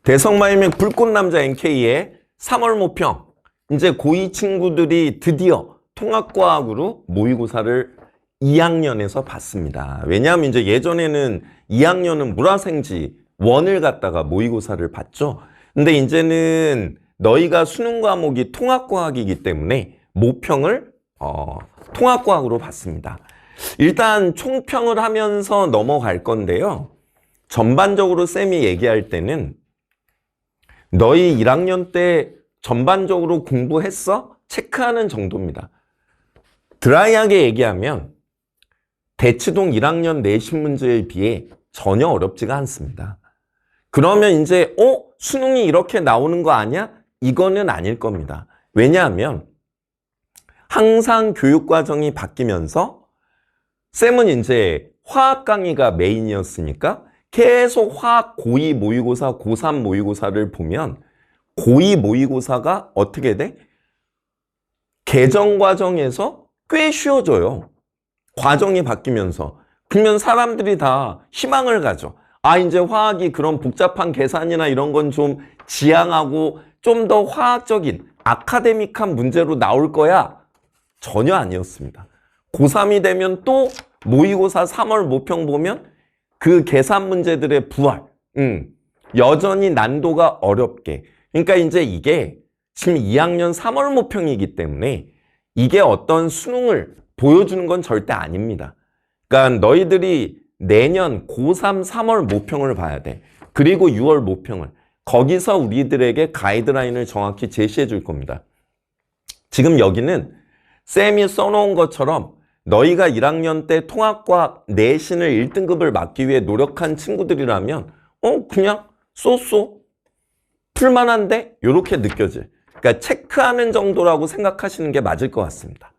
대성마이맥 불꽃남자 NK의 3월 모평. 이제 고2 친구들이 드디어 통합과학으로 모의고사를 2학년에서 봤습니다. 왜냐하면 이제 예전에는 2학년은 물화생지 원을 갖다가 모의고사를 봤죠. 근데 이제는 너희가 수능 과목이 통합과학이기 때문에 모평을 통합과학으로 봤습니다. 일단 총평을 하면서 넘어갈 건데요. 전반적으로 쌤이 얘기할 때는 너희 1학년 때 전반적으로 공부했어? 체크하는 정도입니다. 드라이하게 얘기하면 대치동 1학년 내신 문제에 비해 전혀 어렵지가 않습니다. 그러면 이제 수능이 이렇게 나오는 거 아니야? 이거는 아닐 겁니다. 왜냐하면 항상 교육과정이 바뀌면서 쌤은 이제 화학 강의가 메인이었으니까 계속 화학 고2 모의고사, 고3 모의고사를 보면 고2 모의고사가 어떻게 돼? 개정 과정에서 꽤 쉬워져요. 과정이 바뀌면서. 그러면 사람들이 다 희망을 가져. 아, 이제 화학이 그런 복잡한 계산이나 이런 건 좀 지양하고 좀 더 화학적인 아카데믹한 문제로 나올 거야. 전혀 아니었습니다. 고3이 되면 또 모의고사 3월 모평 보면 그 계산 문제들의 부활. 여전히 난도가 어렵게. 그러니까 이제 이게 지금 2학년 3월 모평이기 때문에 이게 어떤 수능을 보여주는 건 절대 아닙니다. 그러니까 너희들이 내년 고3 3월 모평을 봐야 돼. 그리고 6월 모평을. 거기서 우리들에게 가이드라인을 정확히 제시해 줄 겁니다. 지금 여기는 쌤이 써놓은 것처럼 너희가 1학년 때 통합과학 내신을 1등급을 맞기 위해 노력한 친구들이라면 그냥 쏘쏘 풀만한데? 이렇게 느껴져. 그러니까 체크하는 정도라고 생각하시는 게 맞을 것 같습니다.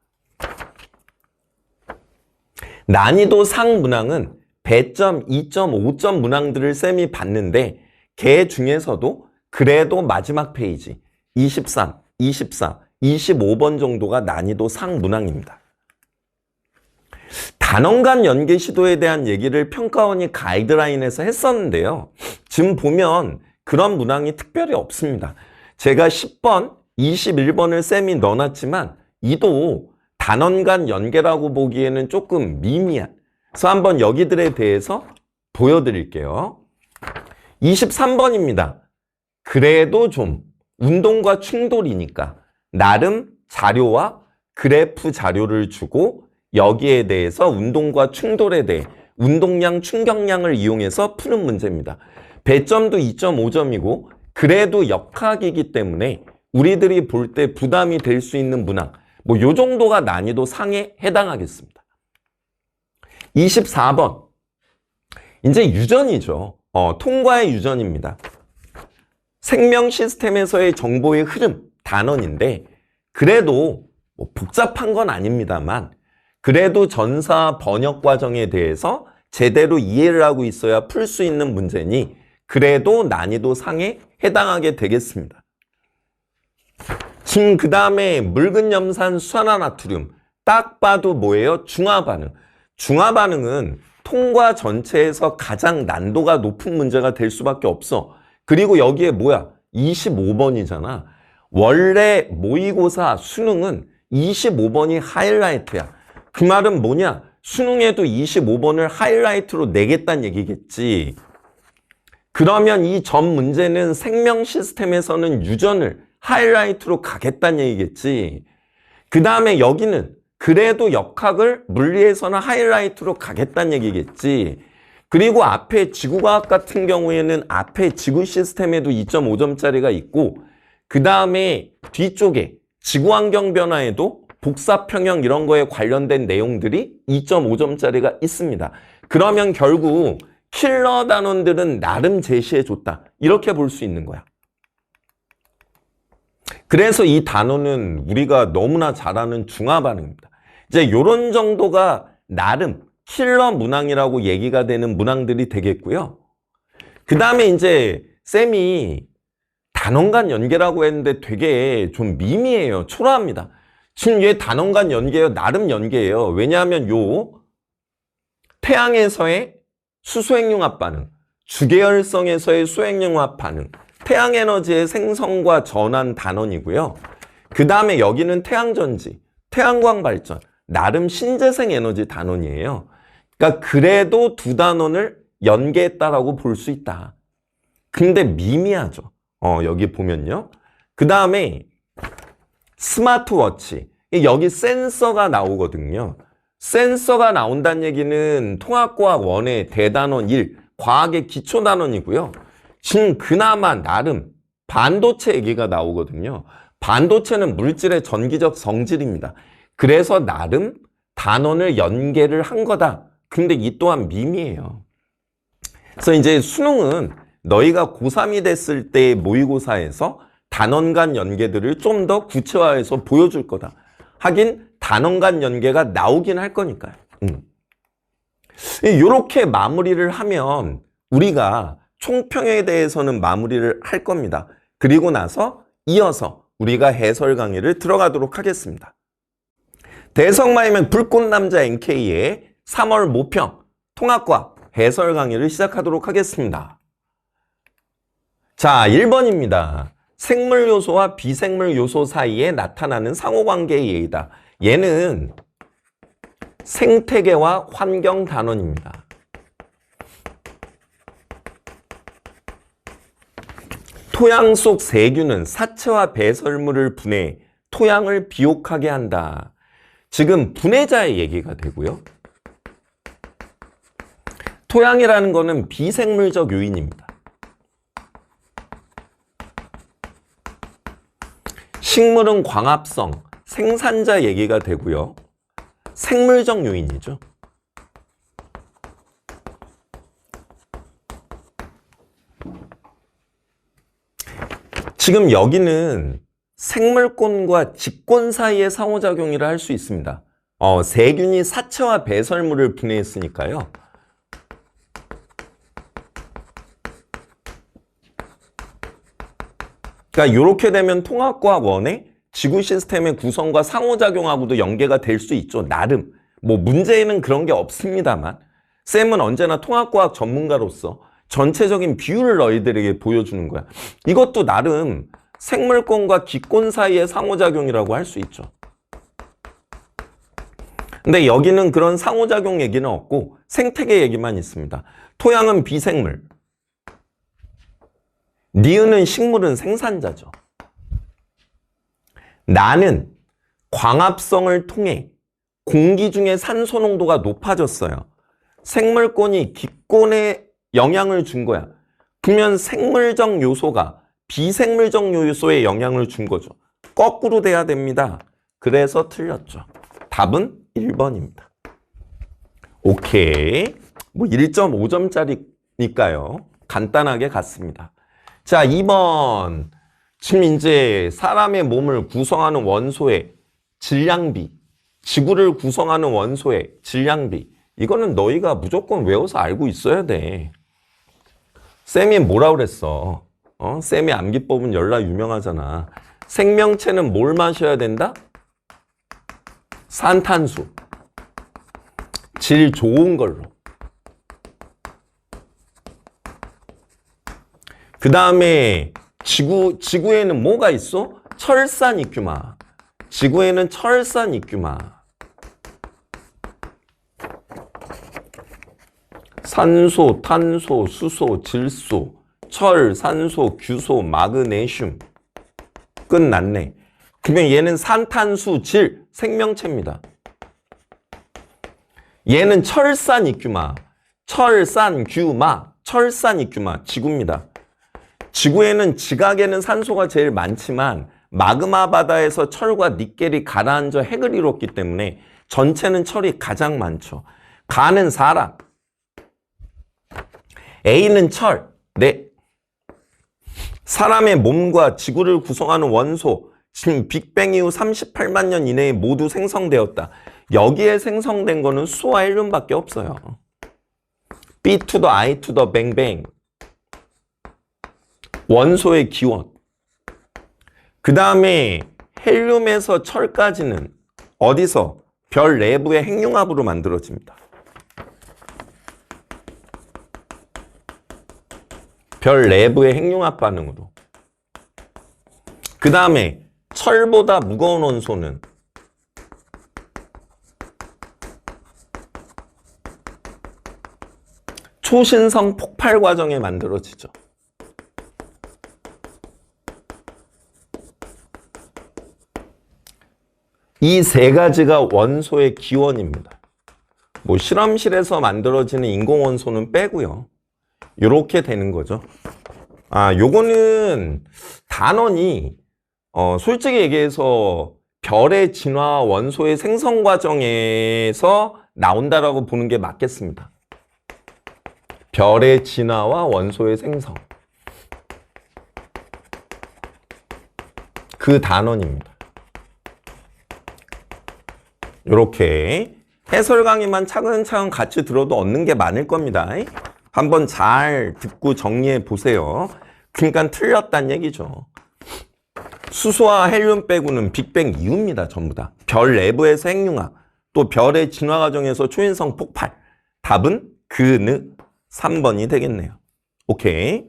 난이도 상 문항은 배점, 2점, 5점 문항들을 쌤이 봤는데 걔 중에서도 그래도 마지막 페이지 23, 24, 25번 정도가 난이도 상 문항입니다. 단원 연계 시도에 대한 얘기를 평가원이 가이드라인에서 했었는데요. 지금 보면 그런 문항이 특별히 없습니다. 제가 10번, 21번을 쌤이 넣어놨지만 이도 단원 간 연계라고 보기에는 조금 미미한. 그래서 한번 여기들에 대해서 보여드릴게요. 23번입니다. 그래도 좀 운동과 충돌이니까 나름 자료와 그래프 자료를 주고 여기에 대해서 운동과 충돌에 대해 운동량, 충격량을 이용해서 푸는 문제입니다. 배점도 2.5점이고 그래도 역학이기 때문에 우리들이 볼 때 부담이 될 수 있는 문항 뭐 요 정도가 난이도 상에 해당하겠습니다. 24번 이제 유전이죠. 통과의 유전입니다. 생명 시스템에서의 정보의 흐름 단원인데 그래도 뭐 복잡한 건 아닙니다만 그래도 전사 번역 과정에 대해서 제대로 이해를 하고 있어야 풀 수 있는 문제니 그래도 난이도 상에 해당하게 되겠습니다. 지금 그 다음에 묽은 염산 수산화나트륨 딱 봐도 뭐예요? 중화반응. 중화반응은 통과 전체에서 가장 난도가 높은 문제가 될 수밖에 없어. 그리고 여기에 뭐야? 25번이잖아. 원래 모의고사 수능은 25번이 하이라이트야. 그 말은 뭐냐? 수능에도 25번을 하이라이트로 내겠다는 얘기겠지. 그러면 이 전 문제는 생명 시스템에서는 유전을 하이라이트로 가겠다는 얘기겠지. 그 다음에 여기는 그래도 역학을 물리에서는 하이라이트로 가겠다는 얘기겠지. 그리고 앞에 지구과학 같은 경우에는 앞에 지구 시스템에도 2.5점짜리가 있고 그 다음에 뒤쪽에 지구환경 변화에도 복사평형 이런 거에 관련된 내용들이 2.5점짜리가 있습니다. 그러면 결국 킬러 단원들은 나름 제시해줬다. 이렇게 볼 수 있는 거야. 그래서 이 단어는 우리가 너무나 잘 아는 중화반응입니다. 이제 이런 정도가 나름 킬러 문항이라고 얘기가 되는 문항들이 되겠고요. 그 다음에 이제 쌤이 단원 간 연계라고 했는데 되게 좀 미미해요. 초라합니다. 지금 얘 단원 간 연계예요. 나름 연계예요. 왜냐하면 요 태양에서의 수소핵융합 반응, 주계열성에서의 수핵융합 반응 태양 에너지의 생성과 전환 단원이고요. 그 다음에 여기는 태양전지, 태양광 발전, 나름 신재생 에너지 단원이에요. 그러니까 그래도 두 단원을 연계했다라고 볼 수 있다. 근데 미미하죠. 여기 보면요. 그 다음에 스마트워치, 여기 센서가 나오거든요. 센서가 나온다는 얘기는 통합과학 1의 대단원 1, 과학의 기초 단원이고요. 지금 그나마 나름 반도체 얘기가 나오거든요. 반도체는 물질의 전기적 성질입니다. 그래서 나름 단원을 연계를 한 거다. 근데 이 또한 미미해요. 그래서 이제 수능은 너희가 고3이 됐을 때 모의고사에서 단원 간 연계들을 좀 더 구체화해서 보여줄 거다. 하긴 단원 간 연계가 나오긴 할 거니까요. 이렇게 마무리를 하면 우리가 총평에 대해서는 마무리를 할 겁니다. 그리고 나서 이어서 우리가 해설 강의를 들어가도록 하겠습니다. 대성마이면 불꽃남자 NK의 3월 모평 통합과학 해설 강의를 시작하도록 하겠습니다. 자, 1번입니다. 생물 요소와 비생물 요소 사이에 나타나는 상호관계의 예이다. 얘는 생태계와 환경 단원입니다. 토양 속 세균은 사체와 배설물을 분해 토양을 비옥하게 한다. 지금 분해자의 얘기가 되고요. 토양이라는 거는 비생물적 요인입니다. 식물은 광합성, 생산자 얘기가 되고요. 생물적 요인이죠. 지금 여기는 생물권과 직권 사이의 상호작용이라 할 수 있습니다. 세균이 사체와 배설물을 분해했으니까요. 그러니까 이렇게 되면 통합과학 1의 지구 시스템의 구성과 상호작용하고도 연계가 될 수 있죠. 나름. 뭐 문제에는 그런 게 없습니다만 쌤은 언제나 통합과학 전문가로서 전체적인 비율을 너희들에게 보여주는 거야. 이것도 나름 생물권과 기권 사이의 상호작용이라고 할 수 있죠. 근데 여기는 그런 상호작용 얘기는 없고 생태계 얘기만 있습니다. 토양은 비생물, 니은은 식물은 생산자죠. 나는 광합성을 통해 공기 중에 산소 농도가 높아졌어요. 생물권이 기권에 영향을 준 거야. 그러면 생물적 요소가 비생물적 요소에 영향을 준 거죠. 거꾸로 돼야 됩니다. 그래서 틀렸죠. 답은 1번입니다. 오케이. 뭐 1.5점짜리니까요. 간단하게 갔습니다. 자, 2번. 지금 이제 사람의 몸을 구성하는 원소의 질량비, 지구를 구성하는 원소의 질량비, 이거는 너희가 무조건 외워서 알고 있어야 돼. 쌤이 뭐라 그랬어? 쌤이 암기법은 열나 유명하잖아. 생명체는 뭘 마셔야 된다? 산탄수. 질 좋은 걸로. 그 다음에 지구에는 뭐가 있어? 철산 있규마. 지구에는 철산 있규마. 산소, 탄소, 수소, 질소, 철, 산소, 규소, 마그네슘. 끝났네. 그러면 얘는 산탄수, 질, 생명체입니다. 얘는 철산 있규마. 철산, 규마. 철산 있규마. 지구입니다. 지구에는 지각에는 산소가 제일 많지만 마그마 바다에서 철과 니켈이 가라앉아 핵을 이뤘기 때문에 전체는 철이 가장 많죠. 가는 사람. A는 철. 네. 사람의 몸과 지구를 구성하는 원소. 지금 빅뱅 이후 38만 년 이내에 모두 생성되었다. 여기에 생성된 거는 수소와 헬륨밖에 없어요. B to the I to the 뱅뱅. 원소의 기원. 그 다음에 헬륨에서 철까지는 어디서? 별 내부의 핵융합으로 만들어집니다. 별 내부의 핵융합 반응으로. 그 다음에 철보다 무거운 원소는 초신성 폭발 과정에 만들어지죠. 이 세 가지가 원소의 기원입니다. 뭐 실험실에서 만들어지는 인공원소는 빼고요. 이렇게 되는 거죠. 요거는 단원이 솔직히 얘기해서 별의 진화 원소의 생성 과정에서 나온다라고 보는 게 맞겠습니다. 별의 진화와 원소의 생성. 그 단원입니다. 이렇게 해설 강의만 차근차근 같이 들어도 얻는 게 많을 겁니다. 한번 잘 듣고 정리해 보세요. 그러니까 틀렸단 얘기죠. 수소와 헬륨 빼고는 빅뱅 이후입니다. 전부 다. 별 내부에서 핵융합, 또 별의 진화 과정에서 초인성 폭발. 답은 그, 3번이 되겠네요. 오케이.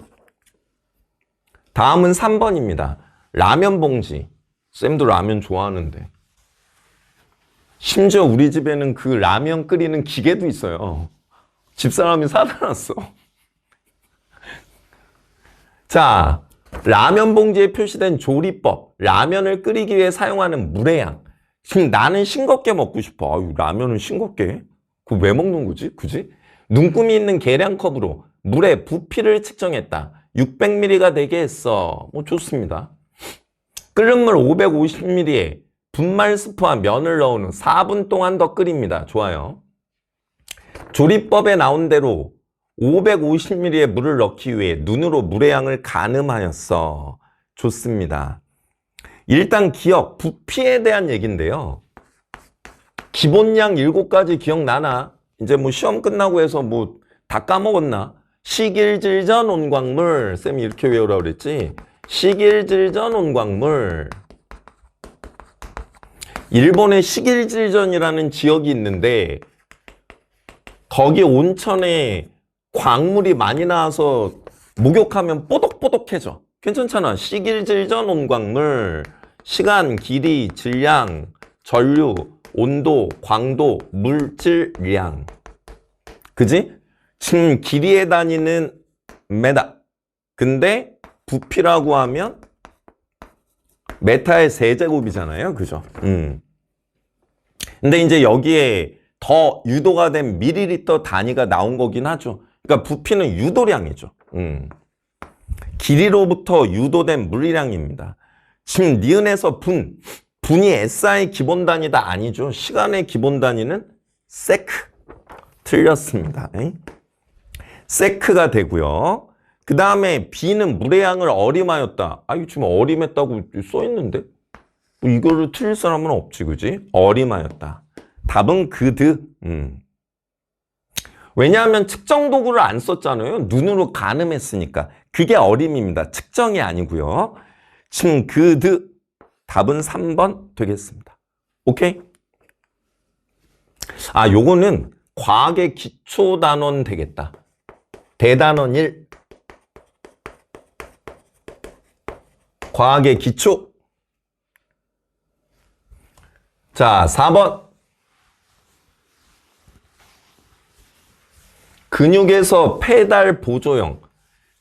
다음은 3번입니다. 라면 봉지. 쌤도 라면 좋아하는데. 심지어 우리 집에는 그 라면 끓이는 기계도 있어요. 집사람이 사다 놨어. 자, 라면 봉지에 표시된 조리법. 라면을 끓이기 위해 사용하는 물의 양. 지금 나는 싱겁게 먹고 싶어. 아유, 라면은 싱겁게. 그거 왜 먹는 거지? 굳이? 눈금이 있는 계량컵으로 물의 부피를 측정했다. 600ml가 되게 했어. 뭐 좋습니다. 끓는 물 550ml에 분말 스프와 면을 넣은 후 4분 동안 더 끓입니다. 좋아요. 조리법에 나온 대로 550ml의 물을 넣기 위해 눈으로 물의 양을 가늠하였어. 좋습니다. 일단 기억, 부피에 대한 얘기인데요. 기본량 7가지 기억나나? 이제 뭐 시험 끝나고 해서 뭐 다 까먹었나? 식일질전 온광물. 쌤이 이렇게 외우라고 그랬지? 식일질전 온광물. 일본의 식일질전이라는 지역이 있는데 거기 온천에 광물이 많이 나와서 목욕하면 뽀독뽀독해져. 괜찮잖아. 식일질전 온광물. 시간, 길이, 질량, 전류, 온도, 광도, 물질량. 그지? 지금 길이의 단위는 메다. 근데 부피라고 하면 메타의 세제곱이잖아요. 그죠? 근데 이제 여기에 더 유도가 된 밀리리터 단위가 나온 거긴 하죠. 그러니까 부피는 유도량이죠. 길이로부터 유도된 물리량입니다. 지금 니은에서 분이 SI 기본 단위다 아니죠. 시간의 기본 단위는 세크. 틀렸습니다. 세크가 되고요. 그 다음에 B는 물의 양을 어림하였다. 이거 지금 어림했다고 써있는데? 뭐 이거를 틀릴 사람은 없지, 그지? 어림하였다. 답은 그드. 왜냐하면 측정 도구를 안 썼잖아요. 눈으로 가늠했으니까. 그게 어림입니다. 측정이 아니고요. 지금 그드. 답은 3번 되겠습니다. 오케이? 요거는 과학의 기초 단원 되겠다. 대단원 1. 과학의 기초. 자, 4번. 근육에서 페달 보조형,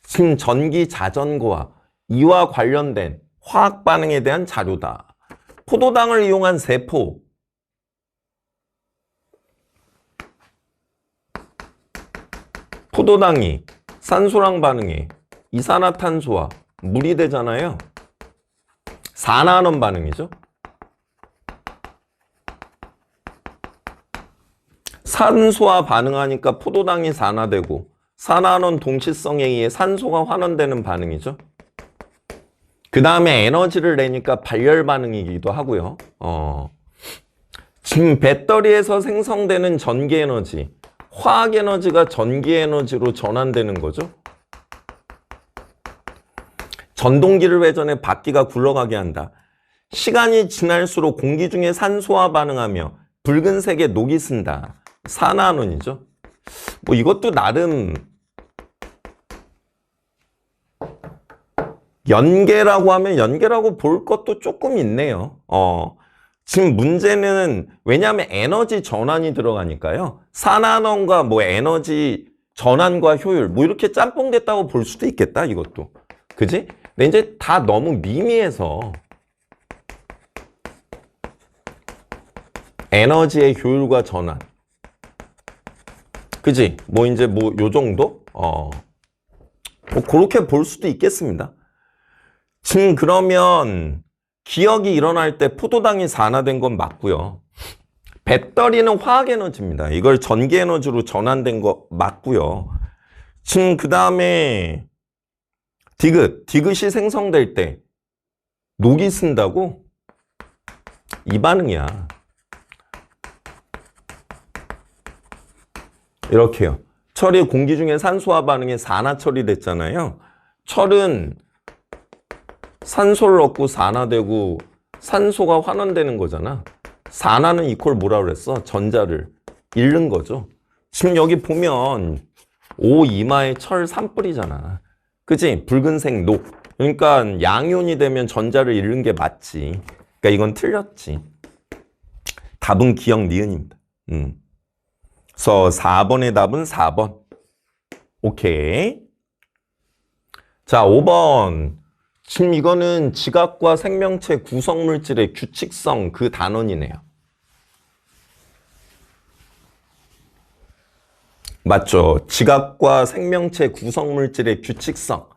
지금 전기 자전거와 이와 관련된 화학 반응에 대한 자료다. 포도당을 이용한 세포. 포도당이 산소랑 반응해 이산화탄소와 물이 되잖아요. 산화환원 반응이죠. 산소와 반응하니까 포도당이 산화되고 산화환원 동시성에 의해 산소가 환원되는 반응이죠. 그 다음에 에너지를 내니까 발열 반응이기도 하고요. 지금 배터리에서 생성되는 전기 에너지, 화학 에너지가 전기 에너지로 전환되는 거죠. 전동기를 회전해 바퀴가 굴러가게 한다. 시간이 지날수록 공기 중에 산소와 반응하며 붉은색의 녹이 쓴다. 산화환원이죠. 뭐 이것도 나름 연계라고 하면 연계라고 볼 것도 조금 있네요. 지금 문제는 왜냐하면 에너지 전환이 들어가니까요. 산화원과 뭐 에너지 전환과 효율 뭐 이렇게 짬뽕 됐다고 볼 수도 있겠다 이것도. 그지? 근데 이제 다 너무 미미해서 에너지의 효율과 전환. 그지? 뭐 이제 뭐 요 정도? 뭐 그렇게 볼 수도 있겠습니다. 지금 그러면 기억이 일어날 때 포도당이 산화된 건 맞고요. 배터리는 화학에너지입니다. 이걸 전기에너지로 전환된 거 맞고요. 지금 그 다음에 디귿이 생성될 때 녹이 쓴다고? 이 반응이야. 이렇게요. 철이 공기 중에 산소와 반응해 산화 처리됐잖아요. 철은 산소를 얻고 산화되고 산소가 환원되는 거잖아. 산화는 이퀄 뭐라 그랬어? 전자를 잃는 거죠. 지금 여기 보면 O 이마에 철 산불이잖아. 그치? 붉은색 녹. 그러니까 양이온이 되면 전자를 잃는 게 맞지. 그러니까 이건 틀렸지. 답은 기억 니은입니다. 그래서 4번의 답은 4번. 오케이. 자, 5번. 지금 이거는 지각과 생명체 구성물질의 규칙성 그 단원이네요. 맞죠? 지각과 생명체 구성물질의 규칙성.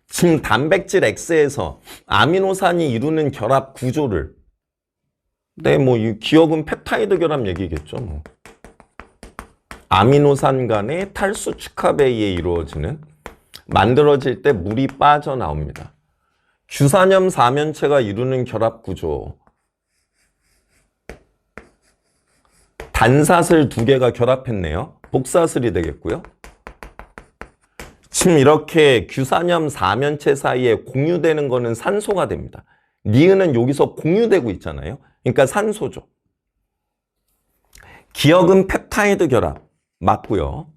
지금 단백질 X에서 아미노산이 이루는 결합 구조를. 네, 뭐 이 기억은 펩타이드 결합 얘기겠죠. 뭐. 아미노산 간의 탈수 축합에 의해 이루어지는 만들어질 때 물이 빠져나옵니다. 규산염 사면체가 이루는 결합 구조. 단사슬 두 개가 결합했네요. 복사슬이 되겠고요. 지금 이렇게 규산염 사면체 사이에 공유되는 거는 산소가 됩니다. 니은은 여기서 공유되고 있잖아요. 그러니까 산소죠. 기억은 펩타이드 결합 맞고요.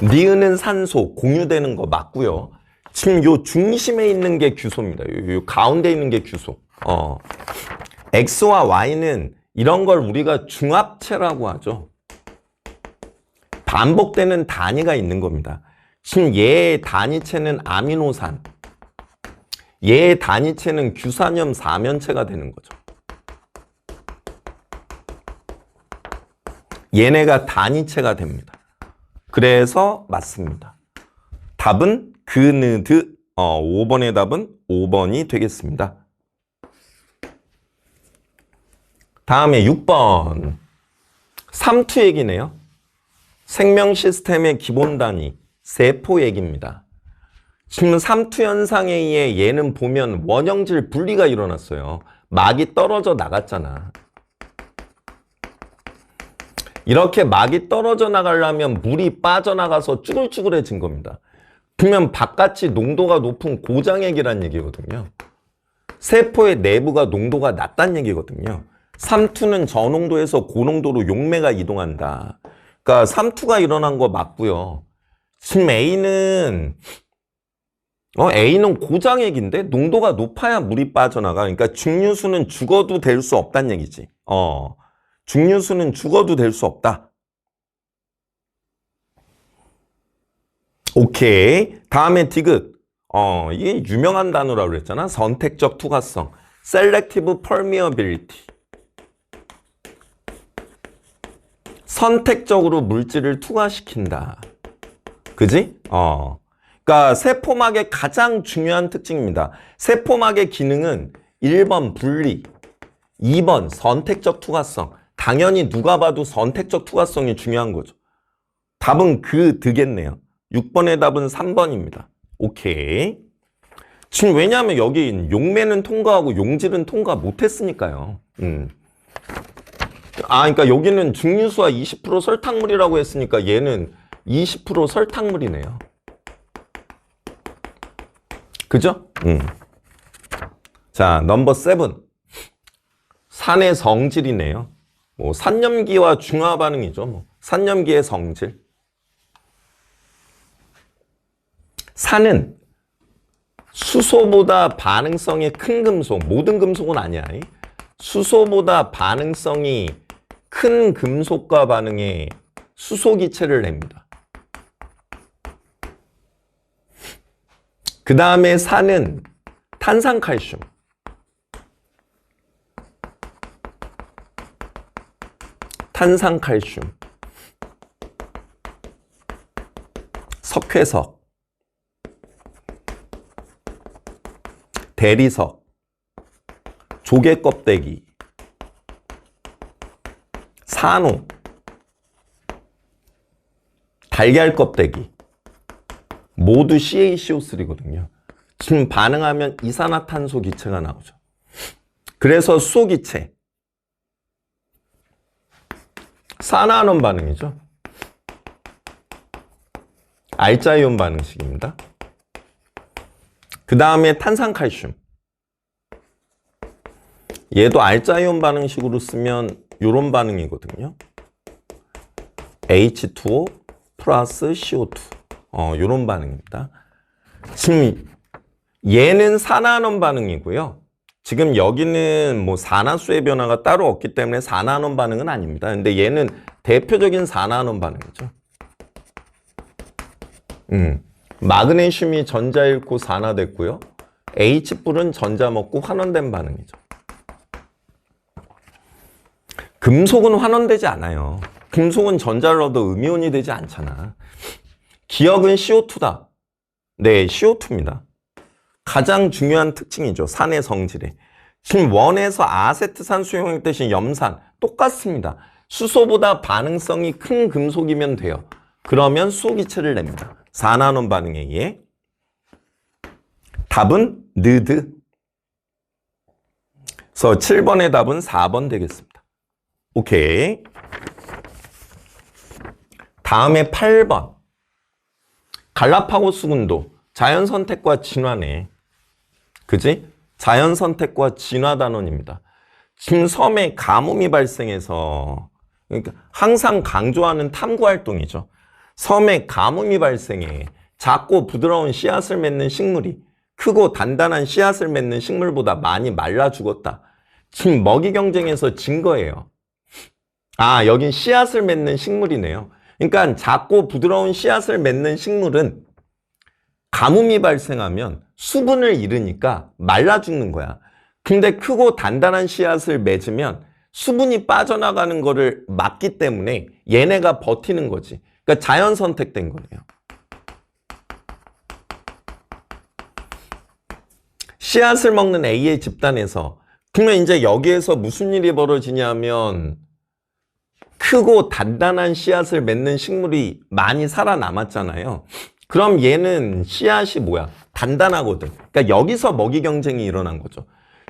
니은은 산소 공유되는 거 맞고요. 지금 요 중심에 있는 게 규소입니다. 요 가운데 있는 게 규소. X와 Y는 이런 걸 우리가 중합체라고 하죠. 반복되는 단위가 있는 겁니다. 지금 얘의 단위체는 아미노산, 얘의 단위체는 규산염 사면체가 되는 거죠. 얘네가 단위체가 됩니다. 그래서 맞습니다. 답은 그느드 5번의 답은 5번이 되겠습니다. 다음에 6번 삼투 얘기네요. 생명 시스템의 기본 단위 세포 얘기입니다. 지금 삼투 현상에 의해 얘는 보면 원형질 분리가 일어났어요. 막이 떨어져 나갔잖아. 이렇게 막이 떨어져 나가려면 물이 빠져나가서 쭈글쭈글해진 겁니다. 그러면 바깥이 농도가 높은 고장액이란 얘기거든요. 세포의 내부가 농도가 낮다는 얘기거든요. 삼투는 저농도에서 고농도로 용매가 이동한다. 그러니까 삼투가 일어난 거 맞고요. 지금 A는 고장액인데 농도가 높아야 물이 빠져나가. 그러니까 중류수는 죽어도 될 수 없다는 얘기지. 중류수는 죽어도 될 수 없다. 오케이. 다음에 디귿. 이게 유명한 단어라고 그랬잖아. 선택적 투과성. Selective permeability. 선택적으로 물질을 투과시킨다. 그지? 그러니까 세포막의 가장 중요한 특징입니다. 세포막의 기능은 1번 분리, 2번 선택적 투과성. 당연히 누가 봐도 선택적 투과성이 중요한 거죠. 답은 그 득겠네요. 6번의 답은 3번입니다. 오케이. 지금 왜냐하면 여기 용매는 통과하고 용질은 통과 못했으니까요. 그러니까 여기는 중류수와 20% 설탕물이라고 했으니까 얘는 20% 설탕물이네요. 그죠? 자, 넘버 7. 산의 성질이네요. 뭐 산염기와 중화 반응이죠. 뭐 산염기의 성질. 산은 수소보다 반응성이 큰 금속, 모든 금속은 아니야. 수소보다 반응성이 큰 금속과 반응에 수소기체를 냅니다. 그 다음에 4는 탄산칼슘. 탄산칼슘. 석회석. 대리석. 조개껍데기. 산호. 달걀 껍데기. 모두 CaCO3거든요. 지금 반응하면 이산화탄소 기체가 나오죠. 그래서 수소기체. 산화환원 반응이죠. 알자이온 반응식입니다. 그 다음에 탄산칼슘. 얘도 알자이온 반응식으로 쓰면 이런 반응이거든요. H2O 플러스 CO2. 이런 반응입니다. 지금 얘는 산화환원 반응이고요. 지금 여기는 뭐 산화수의 변화가 따로 없기 때문에 산화환원 반응은 아닙니다. 근데 얘는 대표적인 산화환원 반응이죠. 마그네슘이 전자 잃고 산화됐고요. H뿔은 전자 먹고 환원된 반응이죠. 금속은 환원되지 않아요. 금속은 전자를 얻어 음이온이 되지 않잖아. 기억은 CO2다. 네, CO2입니다. 가장 중요한 특징이죠. 산의 성질에. 지금 원에서 아세트산 수용액 대신 염산 똑같습니다. 수소보다 반응성이 큰 금속이면 돼요. 그러면 수소기체를 냅니다. 산화환원 반응에 의해. 답은 느드. 그래서 7번의 답은 4번 되겠습니다. 오케이. 다음에 8번. 갈라파고스 군도 자연선택과 진화네. 그지? 자연선택과 진화 단원입니다. 지금 섬에 가뭄이 발생해서, 그러니까 항상 강조하는 탐구활동이죠. 섬에 가뭄이 발생해 작고 부드러운 씨앗을 맺는 식물이 크고 단단한 씨앗을 맺는 식물보다 많이 말라 죽었다. 지금 먹이 경쟁에서 진 거예요. 아, 여긴 씨앗을 맺는 식물이네요. 그러니까 작고 부드러운 씨앗을 맺는 식물은 가뭄이 발생하면 수분을 잃으니까 말라 죽는 거야. 근데 크고 단단한 씨앗을 맺으면 수분이 빠져나가는 거를 막기 때문에 얘네가 버티는 거지. 그러니까 자연 선택된 거네요. 씨앗을 먹는 A의 집단에서 그러면 이제 여기에서 무슨 일이 벌어지냐면 크고 단단한 씨앗을 맺는 식물이 많이 살아남았잖아요. 그럼 얘는 씨앗이 뭐야? 단단하거든. 그러니까 여기서 먹이 경쟁이 일어난 거죠.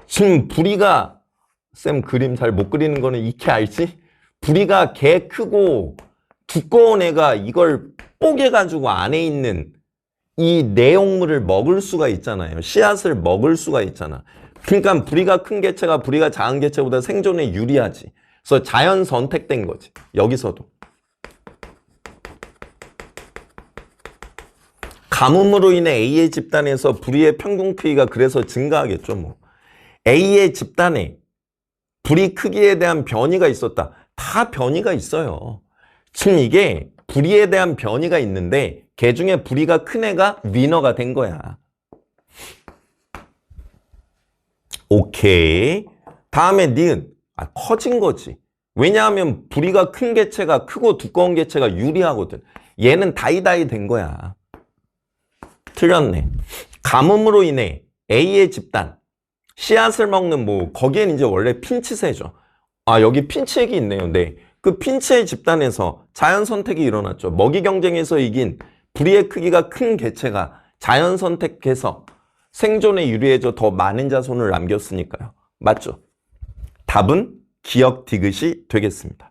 지금 부리가 쌤 그림 잘 못 그리는 거는 익히 알지? 부리가 개 크고 두꺼운 애가 이걸 뽀개가지고 안에 있는 이 내용물을 먹을 수가 있잖아요. 씨앗을 먹을 수가 있잖아. 그러니까 부리가 큰 개체가 부리가 작은 개체보다 생존에 유리하지. 그래서 자연 선택된 거지. 여기서도. 가뭄으로 인해 A의 집단에서 부리의 평균 크기가 그래서 증가하겠죠. 뭐. A의 집단에 부리 크기에 대한 변이가 있었다. 다 변이가 있어요. 지금 이게 부리에 대한 변이가 있는데 걔 중에 부리가 큰 애가 위너가 된 거야. 오케이. 다음에 니은. 커진 거지. 왜냐하면 부리가 큰 개체가 크고 두꺼운 개체가 유리하거든. 얘는 다이다이 된 거야. 틀렸네. 가뭄으로 인해 A의 집단, 씨앗을 먹는 뭐 거기엔 이제 원래 핀치새죠. 아, 여기 핀치액이 있네요. 네. 그 핀치의 집단에서 자연 선택이 일어났죠. 먹이 경쟁에서 이긴 부리의 크기가 큰 개체가 자연 선택해서 생존에 유리해져 더 많은 자손을 남겼으니까요. 맞죠? 답은 기억 디귿이 되겠습니다.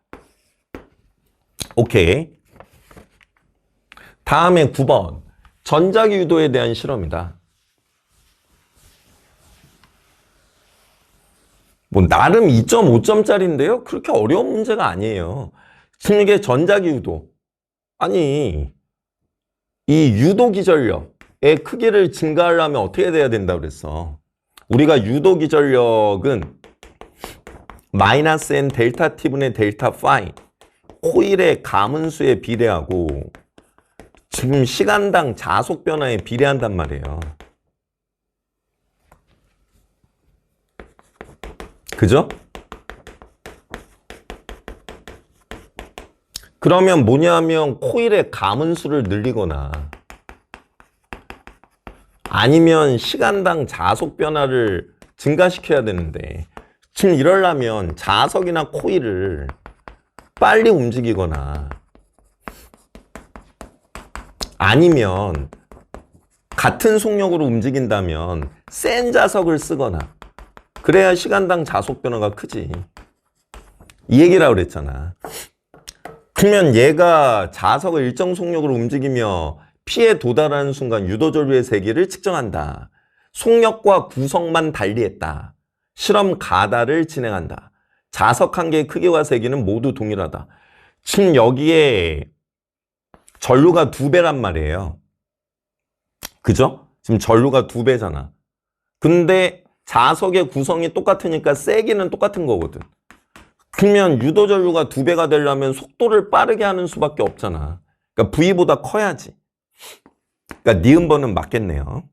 오케이. 다음에 9번. 전자기 유도에 대한 실험이다. 뭐 나름 2.5점짜리인데요. 그렇게 어려운 문제가 아니에요. 지금 이게 전자기 유도. 아니 이 유도 기전력 크기를 증가하려면 어떻게 돼야 된다고 그랬어? 우리가 유도 기전력은 마이너스 n 델타 t분의 델타 파이 코일의 가문수에 비례하고 지금 시간당 자속 변화에 비례한단 말이에요. 그죠? 그러면 뭐냐면 코일의 가문수를 늘리거나 아니면 시간당 자속 변화를 증가시켜야 되는데 지금 이러려면 자석이나 코일을 빨리 움직이거나 아니면 같은 속력으로 움직인다면 센 자석을 쓰거나 그래야 시간당 자속 변화가 크지. 이 얘기라고 그랬잖아. 그러면 얘가 자석을 일정 속력으로 움직이며 P에 도달하는 순간 유도전류의 세기를 측정한다. 속력과 구성만 달리했다. 실험 가다를 진행한다. 자석 한 개의 크기와 세기는 모두 동일하다. 지금 여기에 전류가 2배란 말이에요. 그죠? 지금 전류가 2배잖아. 근데 자석의 구성이 똑같으니까 세기는 똑같은 거거든. 그러면 유도전류가 2배가 되려면 속도를 빠르게 하는 수밖에 없잖아. 그러니까 V보다 커야지. 그러니까 니은번은 맞겠네요.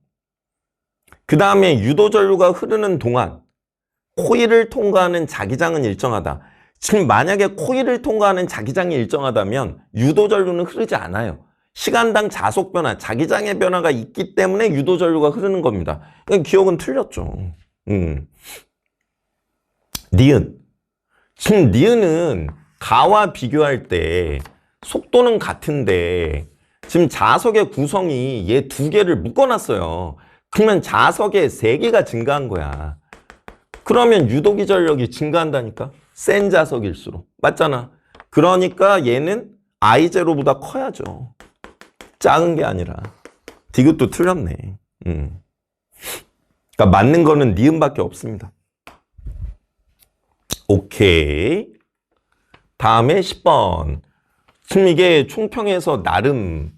그 다음에 유도전류가 흐르는 동안 코일을 통과하는 자기장은 일정하다. 지금 만약에 코일을 통과하는 자기장이 일정하다면 유도전류는 흐르지 않아요. 시간당 자속 변화, 자기장의 변화가 있기 때문에 유도전류가 흐르는 겁니다. 그러니까 기억은 틀렸죠. 니은. 지금 니은은 가와 비교할 때 속도는 같은데 지금 자석의 구성이 얘 2개를 묶어놨어요. 그러면 자석의 세기가 증가한 거야. 그러면 유도기전력이 증가한다니까? 센 자석일수록. 맞잖아. 그러니까 얘는 I0보다 커야죠. 작은 게 아니라. 디귿도 틀렸네. 그러니까 맞는 거는 니은밖에 없습니다. 오케이. 다음에 10번. 지금 이게 총평에서 나름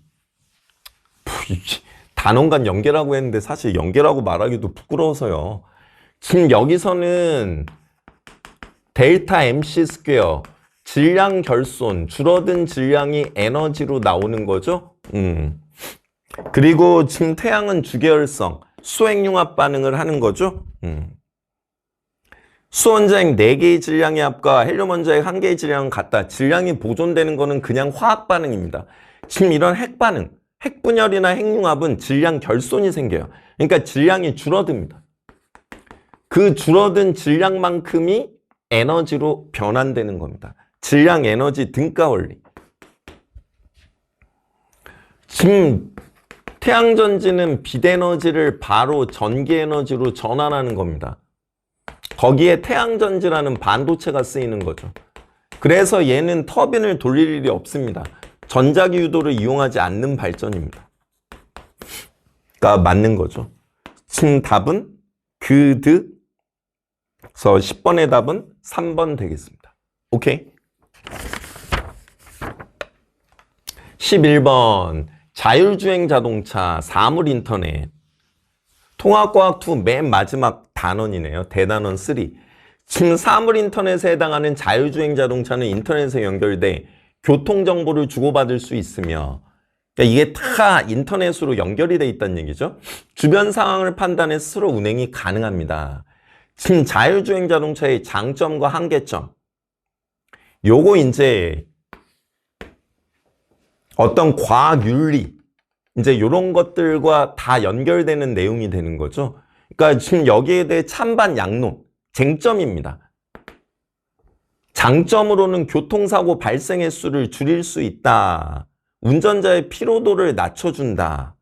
단원간 연계라고 했는데 사실 연계라고 말하기도 부끄러워서요. 지금 여기서는 델타 MC 스퀘어 질량 결손 줄어든 질량이 에너지로 나오는 거죠. 그리고 지금 태양은 주계열성 수핵융합 반응을 하는 거죠. 수원자액 4개의 질량의 합과 헬륨 원자액 1개의 질량은 같다. 질량이 보존되는 거는 그냥 화학 반응입니다. 지금 이런 핵 반응, 핵분열이나 핵융합은 질량 결손이 생겨요. 그러니까 질량이 줄어듭니다. 그 줄어든 질량만큼이 에너지로 변환되는 겁니다. 질량 에너지 등가 원리. 지금 태양전지는 빛에너지를 바로 전기에너지로 전환하는 겁니다. 거기에 태양전지라는 반도체가 쓰이는 거죠. 그래서 얘는 터빈을 돌릴 일이 없습니다. 전자기 유도를 이용하지 않는 발전입니다. 그러니까 맞는 거죠. 지금 답은 그득. 그래서 10번의 답은 3번 되겠습니다. 오케이? 11번 자율주행 자동차 사물 인터넷 통합과학 2 맨 마지막 단원이네요. 대단원 3. 지금 사물 인터넷에 해당하는 자율주행 자동차는 인터넷에 연결돼 교통정보를 주고받을 수 있으며 그러니까 이게 다 인터넷으로 연결이 돼 있다는 얘기죠. 주변 상황을 판단해 스스로 운행이 가능합니다. 지금 자율주행 자동차의 장점과 한계점 요거 이제 어떤 과학 윤리 이제 요런 것들과 다 연결되는 내용이 되는 거죠. 그러니까 지금 여기에 대해 찬반 양론 쟁점입니다. 장점으로는 교통사고 발생 횟수를 줄일 수 있다. 운전자의 피로도를 낮춰준다.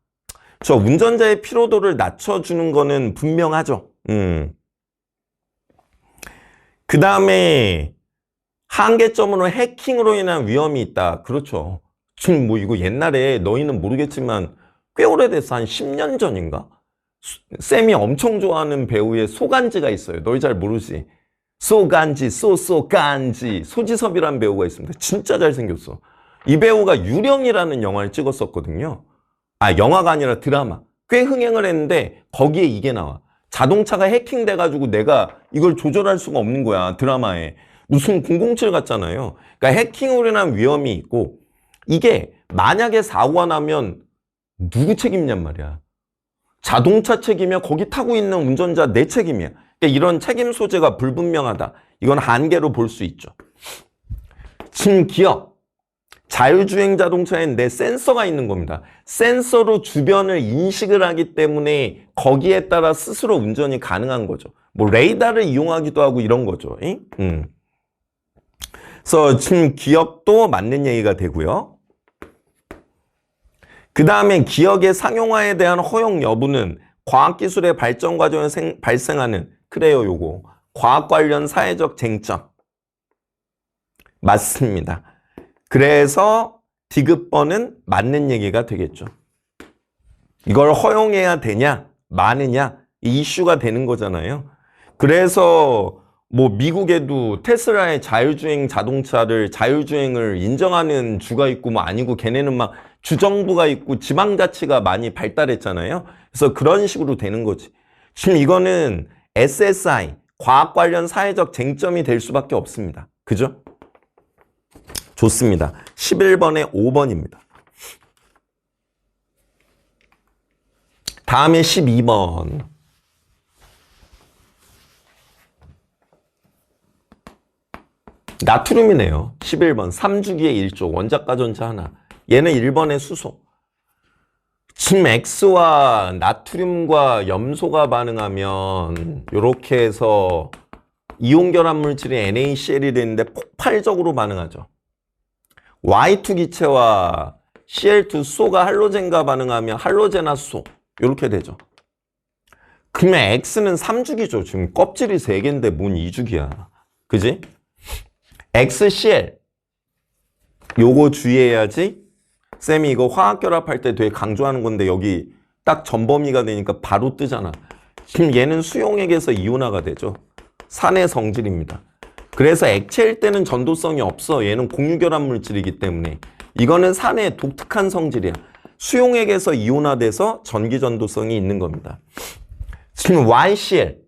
저 운전자의 피로도를 낮춰주는 거는 분명하죠. 그 다음에 한계점으로 해킹으로 인한 위험이 있다. 그렇죠. 지금 뭐 이거 옛날에 너희는 모르겠지만 꽤 오래돼서 한 10년 전인가? 쌤이 엄청 좋아하는 배우의 소간지가 있어요. 너희 잘 모르지? 소간지, 소간지. 소지섭이라는 배우가 있습니다. 진짜 잘생겼어. 이 배우가 유령이라는 영화를 찍었었거든요. 아, 영화가 아니라 드라마. 꽤 흥행을 했는데 거기에 이게 나와. 자동차가 해킹돼가지고 내가 이걸 조절할 수가 없는 거야. 드라마에. 무슨 007 같잖아요. 그러니까 해킹으로 인한 위험이 있고 이게 만약에 사고가 나면 누구 책임이냔 말이야. 자동차 책임이야. 거기 타고 있는 운전자 내 책임이야. 그러니까 이런 책임 소재가 불분명하다. 이건 한계로 볼 수 있죠. 지금 기억. 자율주행 자동차엔 내 센서가 있는 겁니다. 센서로 주변을 인식을 하기 때문에 거기에 따라 스스로 운전이 가능한 거죠. 뭐 레이더를 이용하기도 하고 이런 거죠. 그래서 지금 기억도 맞는 얘기가 되고요. 그 다음에 기억의 상용화에 대한 허용 여부는 과학기술의 발전 과정에서 발생하는 그래요 요거 과학 관련 사회적 쟁점 맞습니다. 그래서 디귿번은 맞는 얘기가 되겠죠. 이걸 허용해야 되냐 마느냐 이 이슈가 되는 거잖아요. 그래서 뭐 미국에도 테슬라의 자율주행 자동차를 자율주행을 인정하는 주가 있고 뭐 아니고 걔네는 막 주정부가 있고 지방자치가 많이 발달했잖아요. 그래서 그런 식으로 되는 거지. 지금 이거는 SSI 과학 관련 사회적 쟁점이 될 수밖에 없습니다. 그죠? 좋습니다. 11번에 5번입니다. 다음에 12번. 나트륨이네요. 11번 3주기의 1조 원자가 전차 하나. 얘는 1번의 수소. 지금 X와 나트륨과 염소가 반응하면 이렇게 해서 이온결합 물질이 NaCl이 되는데 폭발적으로 반응하죠. Y2 기체와 Cl2 수소가 할로젠과 반응하면 할로젠화 수소 이렇게 되죠. 그러면 X는 3주기죠. 지금 껍질이 3개인데 뭔 2주기야. 그지? XCl 요거 주의해야지. 쌤이 이거 화학결합할 때 되게 강조하는 건데 여기 딱 전범위가 되니까 바로 뜨잖아. 지금 얘는 수용액에서 이온화가 되죠. 산의 성질입니다. 그래서 액체일 때는 전도성이 없어. 얘는 공유결합 물질이기 때문에. 이거는 산의 독특한 성질이야. 수용액에서 이온화돼서 전기 전도성이 있는 겁니다. 지금 YCl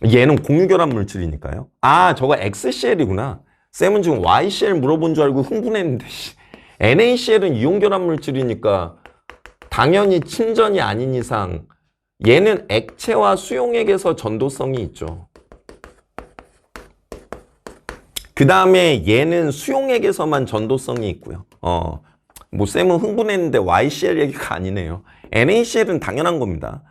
얘는 공유결합 물질이니까요. 아 저거 XCl이구나. 쌤은 지금 YCl 물어본 줄 알고 흥분했는데 NaCl은 이온결합 물질이니까 당연히 친전이 아닌 이상 얘는 액체와 수용액에서 전도성이 있죠. 그 다음에 얘는 수용액에서만 전도성이 있고요. 뭐 쌤은 흥분했는데 YCl 얘기가 아니네요. NaCl은 당연한 겁니다.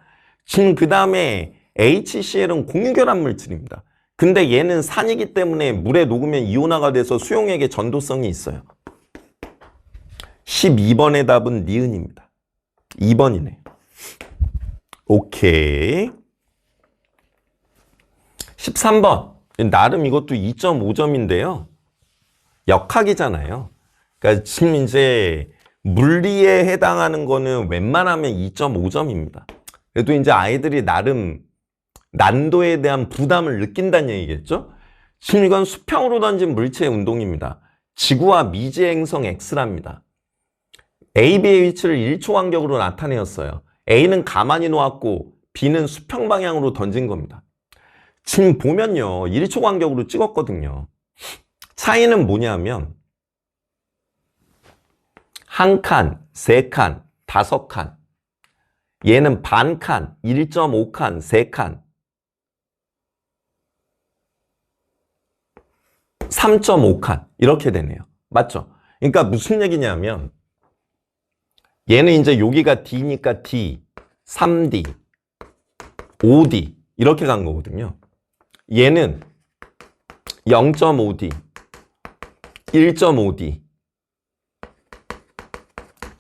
지금 그 다음에 HCl은 공유결합 물질입니다. 근데 얘는 산이기 때문에 물에 녹으면 이온화가 돼서 수용액에 전도성이 있어요. 12번의 답은 니은입니다. 2번이네. 오케이. 13번. 나름 이것도 2.5점인데요. 역학이잖아요. 그러니까 지금 이제 물리에 해당하는 거는 웬만하면 2.5점입니다. 그래도 이제 아이들이 나름 난도에 대한 부담을 느낀다는 얘기겠죠? 지금 이건 수평으로 던진 물체의 운동입니다. 지구와 미지의 행성 X랍니다. A, B의 위치를 1초 간격으로 나타내었어요. A는 가만히 놓았고 B는 수평 방향으로 던진 겁니다. 지금 보면요. 1초 간격으로 찍었거든요. 차이는 뭐냐면 한 칸, 세 칸, 5칸. 얘는 반 칸, 1.5칸, 3칸. 3.5칸 이렇게 되네요. 맞죠? 그러니까 무슨 얘기냐면 얘는 이제 여기가 D니까 D, 3D, 5D 이렇게 간 거거든요. 얘는 0.5D, 1.5D,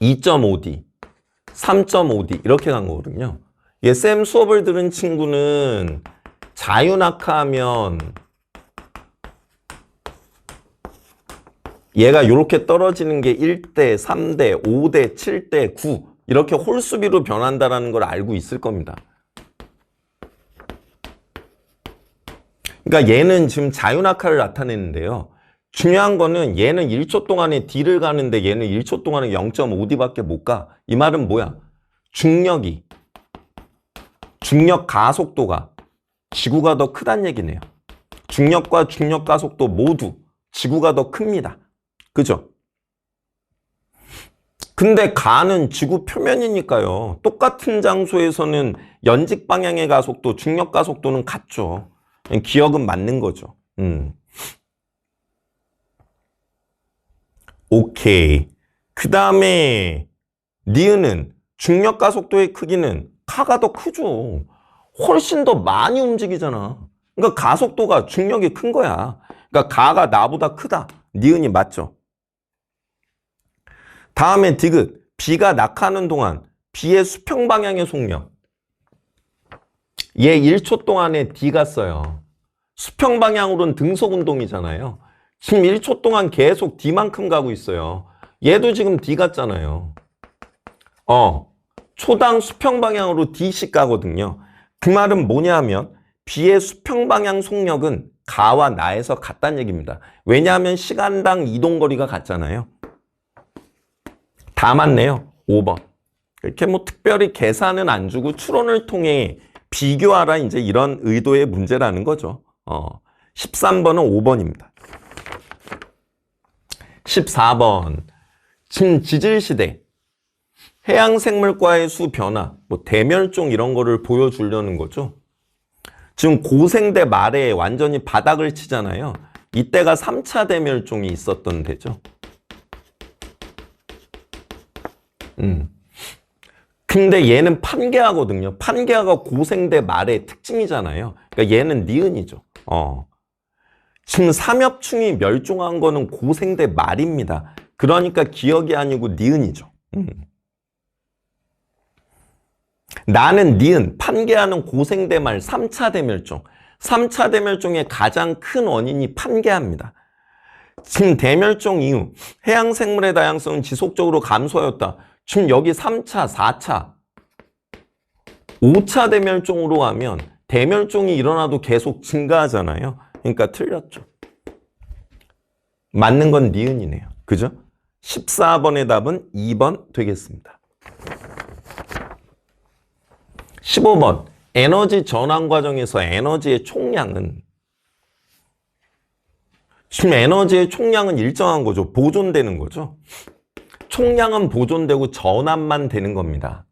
2.5D, 3.5D 이렇게 간 거거든요. 얘 쌤 수업을 들은 친구는 자유낙하하면 얘가 이렇게 떨어지는 게 1대, 3대, 5대, 7대, 9 이렇게 홀수비로 변한다는 걸 알고 있을 겁니다. 그러니까 얘는 지금 자유낙하를 나타내는데요. 중요한 거는 얘는 1초 동안에 D를 가는데 얘는 1초 동안에 0.5D밖에 못 가. 이 말은 뭐야? 중력 가속도가 지구가 더 크다는 얘기네요. 중력과 중력 가속도 모두 지구가 더 큽니다. 그죠? 근데 가는 지구 표면이니까요. 똑같은 장소에서는 연직 방향의 가속도, 중력 가속도는 같죠. 기억은 맞는 거죠. 오케이. 그 다음에 니은은 중력 가속도의 크기는 카가 더 크죠. 훨씬 더 많이 움직이잖아. 그러니까 가속도가 중력이 큰 거야. 그러니까 가가 나보다 크다. 니은이 맞죠. 다음에 디귿. 비가 낙하는 동안 비의 수평 방향의 속력. 얘 1초 동안에 D 갔어요. 수평 방향으로는 등속 운동이잖아요. 지금 1초 동안 계속 D만큼 가고 있어요. 얘도 지금 D 갔잖아요. 초당 수평 방향으로 D씩 가거든요. 그 말은 뭐냐 하면 비의 수평 방향 속력은 가와 나에서 같다는 얘기입니다. 왜냐하면 시간당 이동거리가 같잖아요. 다 맞네요. 5번. 이렇게 뭐 특별히 계산은 안 주고 추론을 통해 비교하라 이제 이런 의도의 문제라는 거죠. 13번은 5번입니다. 14번. 지금 지질시대. 해양생물과의 수 변화, 뭐 대멸종 이런 거를 보여주려는 거죠. 지금 고생대 말에 완전히 바닥을 치잖아요. 이때가 3차 대멸종이 있었던 데죠. 근데 얘는 판개하거든요. 판개하가 고생대 말의 특징이잖아요. 그러니까 얘는 니은이죠. 지금 삼엽충이 멸종한 거는 고생대 말입니다. 그러니까 기억이 아니고 니은이죠. 나는 니은, 판개하는 고생대 말 3차 대멸종. 3차 대멸종의 가장 큰 원인이 판개합니다. 지금 대멸종 이후 해양생물의 다양성은 지속적으로 감소하였다. 지금 여기 3차, 4차, 5차 대멸종으로 가면 대멸종이 일어나도 계속 증가하잖아요. 그러니까 틀렸죠. 맞는 건 니은이네요. 그죠? 14번의 답은 2번 되겠습니다. 15번. 에너지 전환 과정에서 에너지의 총량은 지금 에너지의 총량은 일정한 거죠. 보존되는 거죠. 총량은 보존되고 전환만 되는 겁니다.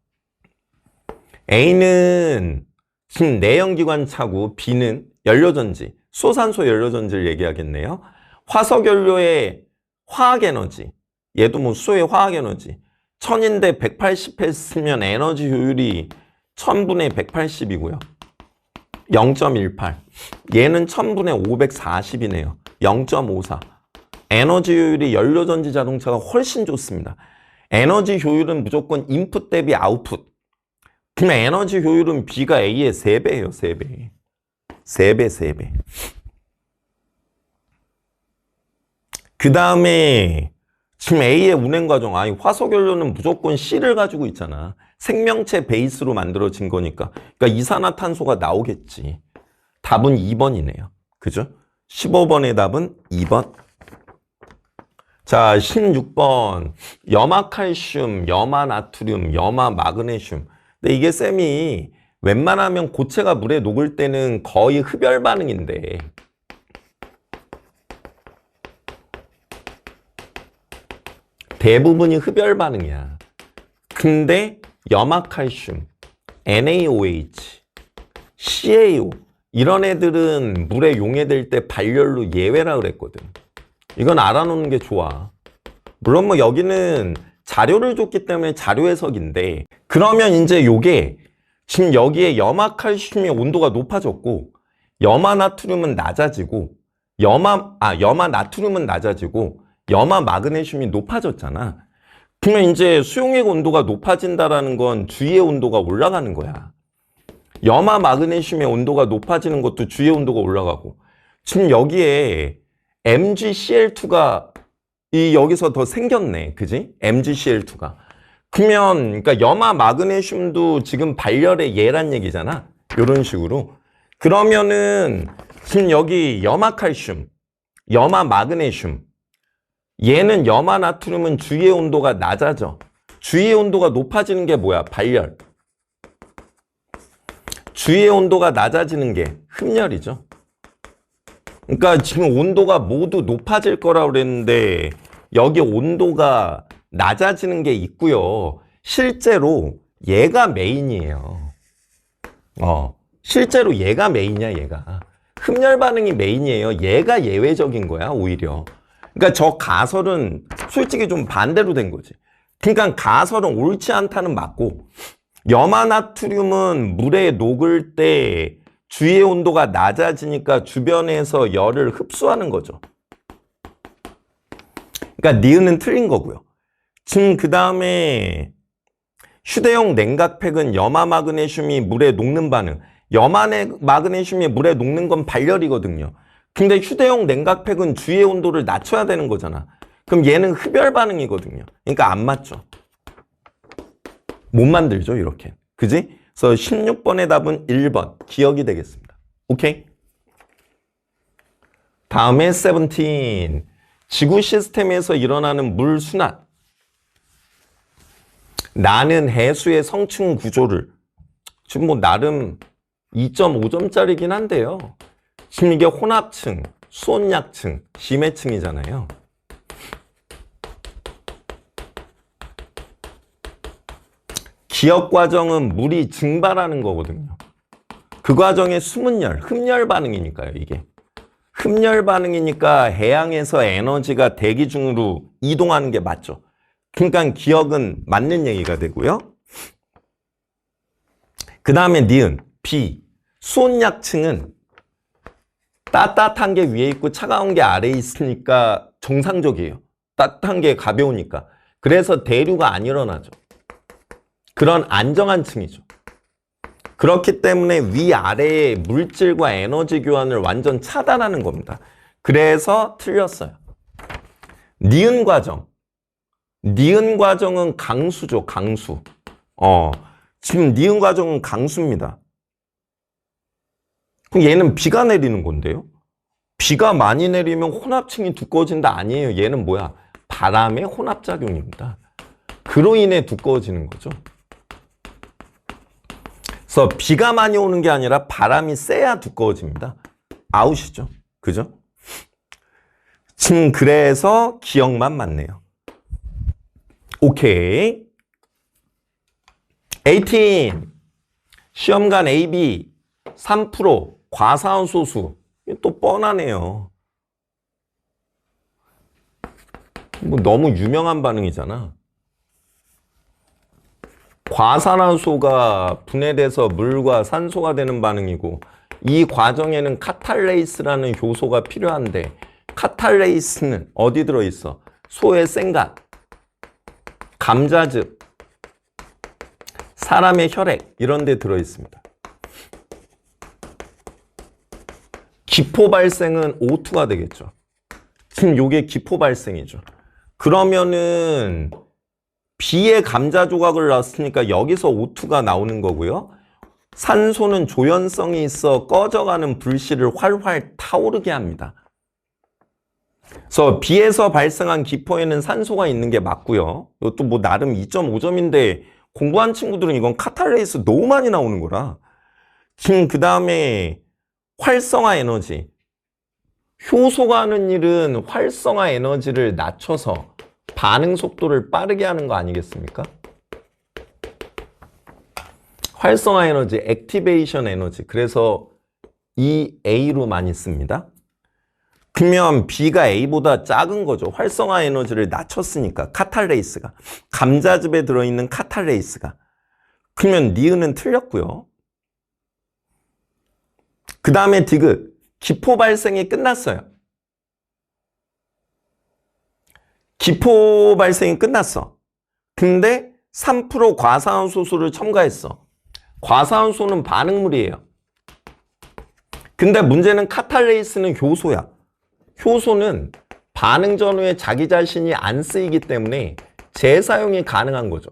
A는 지금 내연기관 차고 B는 연료전지, 수소산소 연료전지를 얘기하겠네요. 화석연료의 화학에너지, 얘도 뭐 수소의 화학에너지 1000인데 180 했으면 에너지 효율이 1000분의 180이고요. 0.18. 얘는 1000분의 540이네요. 0.54. 에너지 효율이 연료전지 자동차가 훨씬 좋습니다. 에너지 효율은 무조건 인풋 대비 아웃풋. 그럼 에너지 효율은 B가 A의 3배예요. 3배. 3배. 그 다음에 지금 A의 운행과정. 아니 화석연료는 무조건 C를 가지고 있잖아. 생명체 베이스로 만들어진 거니까. 그러니까 이산화탄소가 나오겠지. 답은 2번이네요. 그죠? 15번의 답은 2번. 자, 16번. 염화칼슘, 염화나트륨, 염화마그네슘. 근데 이게 쌤이 웬만하면 고체가 물에 녹을 때는 거의 흡열 반응인데 대부분이 흡열 반응이야. 근데 염화칼슘, NaOH, CaO 이런 애들은 물에 용해될 때 발열로 예외라 그랬거든. 이건 알아놓는 게 좋아. 물론 뭐 여기는 자료를 줬기 때문에 자료 해석인데 그러면 이제 요게 지금 여기에 염화칼슘의 온도가 높아졌고 염화나트륨은 낮아지고 염화나트륨은 낮아지고 염화마그네슘이 높아졌잖아. 그러면 이제 수용액 온도가 높아진다라는 건 주위의 온도가 올라가는 거야. 염화마그네슘의 온도가 높아지는 것도 주위의 온도가 올라가고 지금 여기에 MgCl2가 여기서 더 생겼네. 그지? MgCl2가. 그러면 그러니까 염화마그네슘도 지금 발열의 예란 얘기잖아. 이런 식으로. 그러면은 지금 여기 염화칼슘, 염화마그네슘 얘는 염화나트륨은 주위의 온도가 낮아져. 주위의 온도가 높아지는 게 뭐야? 발열. 주위의 온도가 낮아지는 게 흡열이죠. 그러니까 지금 온도가 모두 높아질 거라고 그랬는데 여기 온도가 낮아지는 게 있고요. 실제로 얘가 메인이에요. 실제로 얘가 메인이야, 얘가. 흡열 반응이 메인이에요. 얘가 예외적인 거야, 오히려. 그러니까 저 가설은 솔직히 좀 반대로 된 거지. 그러니까 가설은 옳지 않다는 맞고, 염화나트륨은 물에 녹을 때 주위의 온도가 낮아지니까 주변에서 열을 흡수하는 거죠. 그러니까 니은은 틀린 거고요. 지금 그 다음에 휴대용 냉각팩은 염화마그네슘이 물에 녹는 반응. 염화마그네슘이 물에 녹는 건 발열이거든요. 근데 휴대용 냉각팩은 주위의 온도를 낮춰야 되는 거잖아. 그럼 얘는 흡열 반응이거든요. 그러니까 안 맞죠. 못 만들죠, 이렇게. 그지? 그래서 16번의 답은 1번. 기억이 되겠습니다. 오케이? 다음에 17. 지구 시스템에서 일어나는 물 순환. 나는 해수의 성층 구조를. 지금 뭐 나름 2.5점짜리긴 한데요. 지금 이게 혼합층, 수온약층, 심해층이잖아요. 기억 과정은 물이 증발하는 거거든요. 그 과정에 숨은 열, 흡열 반응이니까요, 이게. 흡열 반응이니까 해양에서 에너지가 대기 중으로 이동하는 게 맞죠. 그러니까 기억은 맞는 얘기가 되고요. 그 다음에 니은, 비. 수온약층은 따뜻한 게 위에 있고 차가운 게 아래에 있으니까 정상적이에요. 따뜻한 게 가벼우니까. 그래서 대류가 안 일어나죠. 그런 안정한 층이죠. 그렇기 때문에 위아래의 물질과 에너지 교환을 완전 차단하는 겁니다. 그래서 틀렸어요. 니은 과정. 니은 과정은 강수죠, 강수. 지금 니은 과정은 강수입니다. 그럼 얘는 비가 내리는 건데요. 비가 많이 내리면 혼합층이 두꺼워진다 아니에요. 얘는 뭐야? 바람의 혼합작용입니다. 그로 인해 두꺼워지는 거죠. 그래서 비가 많이 오는 게 아니라 바람이 세야 두꺼워집니다. 아웃이죠. 그죠? 지금 그래서 기억만 맞네요. 오케이. 18. 시험관 AB 3% 과산화소수. 또 뻔하네요. 뭐 너무 유명한 반응이잖아. 과산화소가 분해돼서 물과 산소가 되는 반응이고 이 과정에는 카탈레이스라는 효소가 필요한데 카탈레이스는 어디 들어있어? 소의 생각, 감자즙, 사람의 혈액 이런 데 들어있습니다. 기포 발생은 O2가 되겠죠. 지금 요게 기포 발생이죠. 그러면은 B의 감자 조각을 놨으니까 여기서 O2가 나오는 거고요. 산소는 조연성이 있어 꺼져가는 불씨를 활활 타오르게 합니다. 그래서 B에서 발생한 기포에는 산소가 있는 게 맞고요. 이것도 뭐 나름 2.5점인데 공부한 친구들은 이건 카탈레이스 너무 많이 나오는 거라. 지금 그 다음에 활성화 에너지. 효소가 하는 일은 활성화 에너지를 낮춰서 반응 속도를 빠르게 하는 거 아니겠습니까? 활성화 에너지, 액티베이션 에너지. 그래서 이 A로 많이 씁니다. 그러면 B가 A보다 작은 거죠. 활성화 에너지를 낮췄으니까. 카탈레이스가. 감자즙에 들어있는 카탈레이스가. 그러면 니은은 틀렸고요. 그 다음에 디귿. 기포 발생이 끝났어요. 기포 발생이 끝났어. 근데 3% 과산화소수를 첨가했어. 과산화소는 반응물이에요. 근데 문제는 카탈레이스는 효소야. 효소는 반응 전후에 자기 자신이 안 쓰이기 때문에 재사용이 가능한 거죠.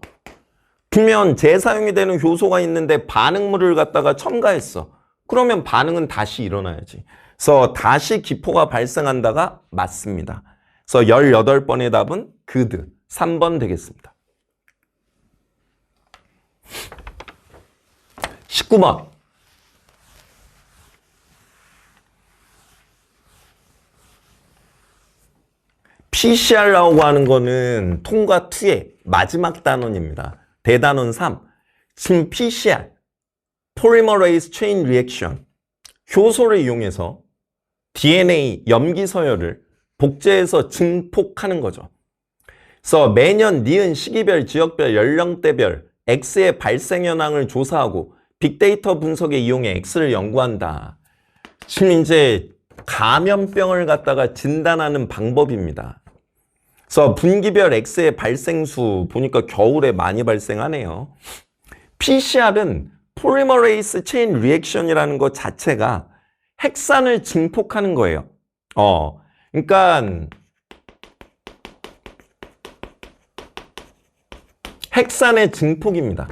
그러면 재사용이 되는 효소가 있는데 반응물을 갖다가 첨가했어. 그러면 반응은 다시 일어나야지. 그래서 다시 기포가 발생한다가 맞습니다. 그래서 18번의 답은 그드 3번 되겠습니다. 19번. PCR라고 하는 거는 통과 2의 마지막 단원입니다. 대단원 3. 지금 PCR, Polymerase Chain Reaction, 효소를 이용해서 DNA 염기 서열을 복제해서 증폭하는 거죠. 그래서 매년 니은 시기별, 지역별, 연령대별 X의 발생 현황을 조사하고 빅데이터 분석에 이용해 X를 연구한다. 지금 이제 감염병을 갖다가 진단하는 방법입니다. 그래서 분기별 X의 발생수 보니까 겨울에 많이 발생하네요. PCR은 Polymerase Chain Reaction이라는 것 자체가 핵산을 증폭하는 거예요. 그러니까 핵산의 증폭입니다.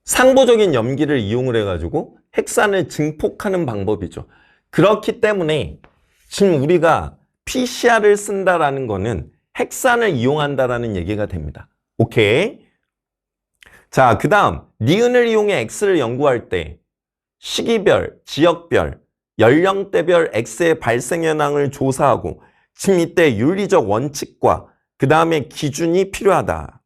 상보적인 염기를 이용을 해가지고 핵산을 증폭하는 방법이죠. 그렇기 때문에 지금 우리가 PCR을 쓴다라는 거는 핵산을 이용한다라는 얘기가 됩니다. 오케이? 자, 그 다음 니은을 이용해 X를 연구할 때 시기별, 지역별, 연령대별 X의 발생 현황을 조사하고 지금 이때 윤리적 원칙과 그 다음에 기준이 필요하다.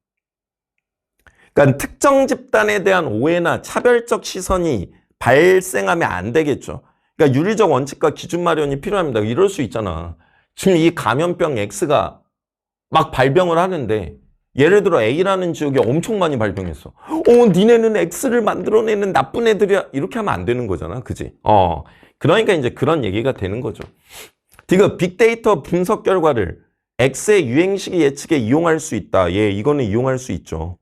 그러니까 특정 집단에 대한 오해나 차별적 시선이 발생하면 안 되겠죠. 그러니까 윤리적 원칙과 기준 마련이 필요합니다. 이럴 수 있잖아. 지금 이 감염병 X가 막 발병을 하는데 예를 들어 A라는 지역에 엄청 많이 발병했어. 니네는 X를 만들어내는 나쁜 애들이야. 이렇게 하면 안 되는 거잖아. 그지? 그러니까 이제 그런 얘기가 되는 거죠. 지금 빅데이터 분석 결과를 X의 유행 시기 예측에 이용할 수 있다. 예, 이거는 이용할 수 있죠.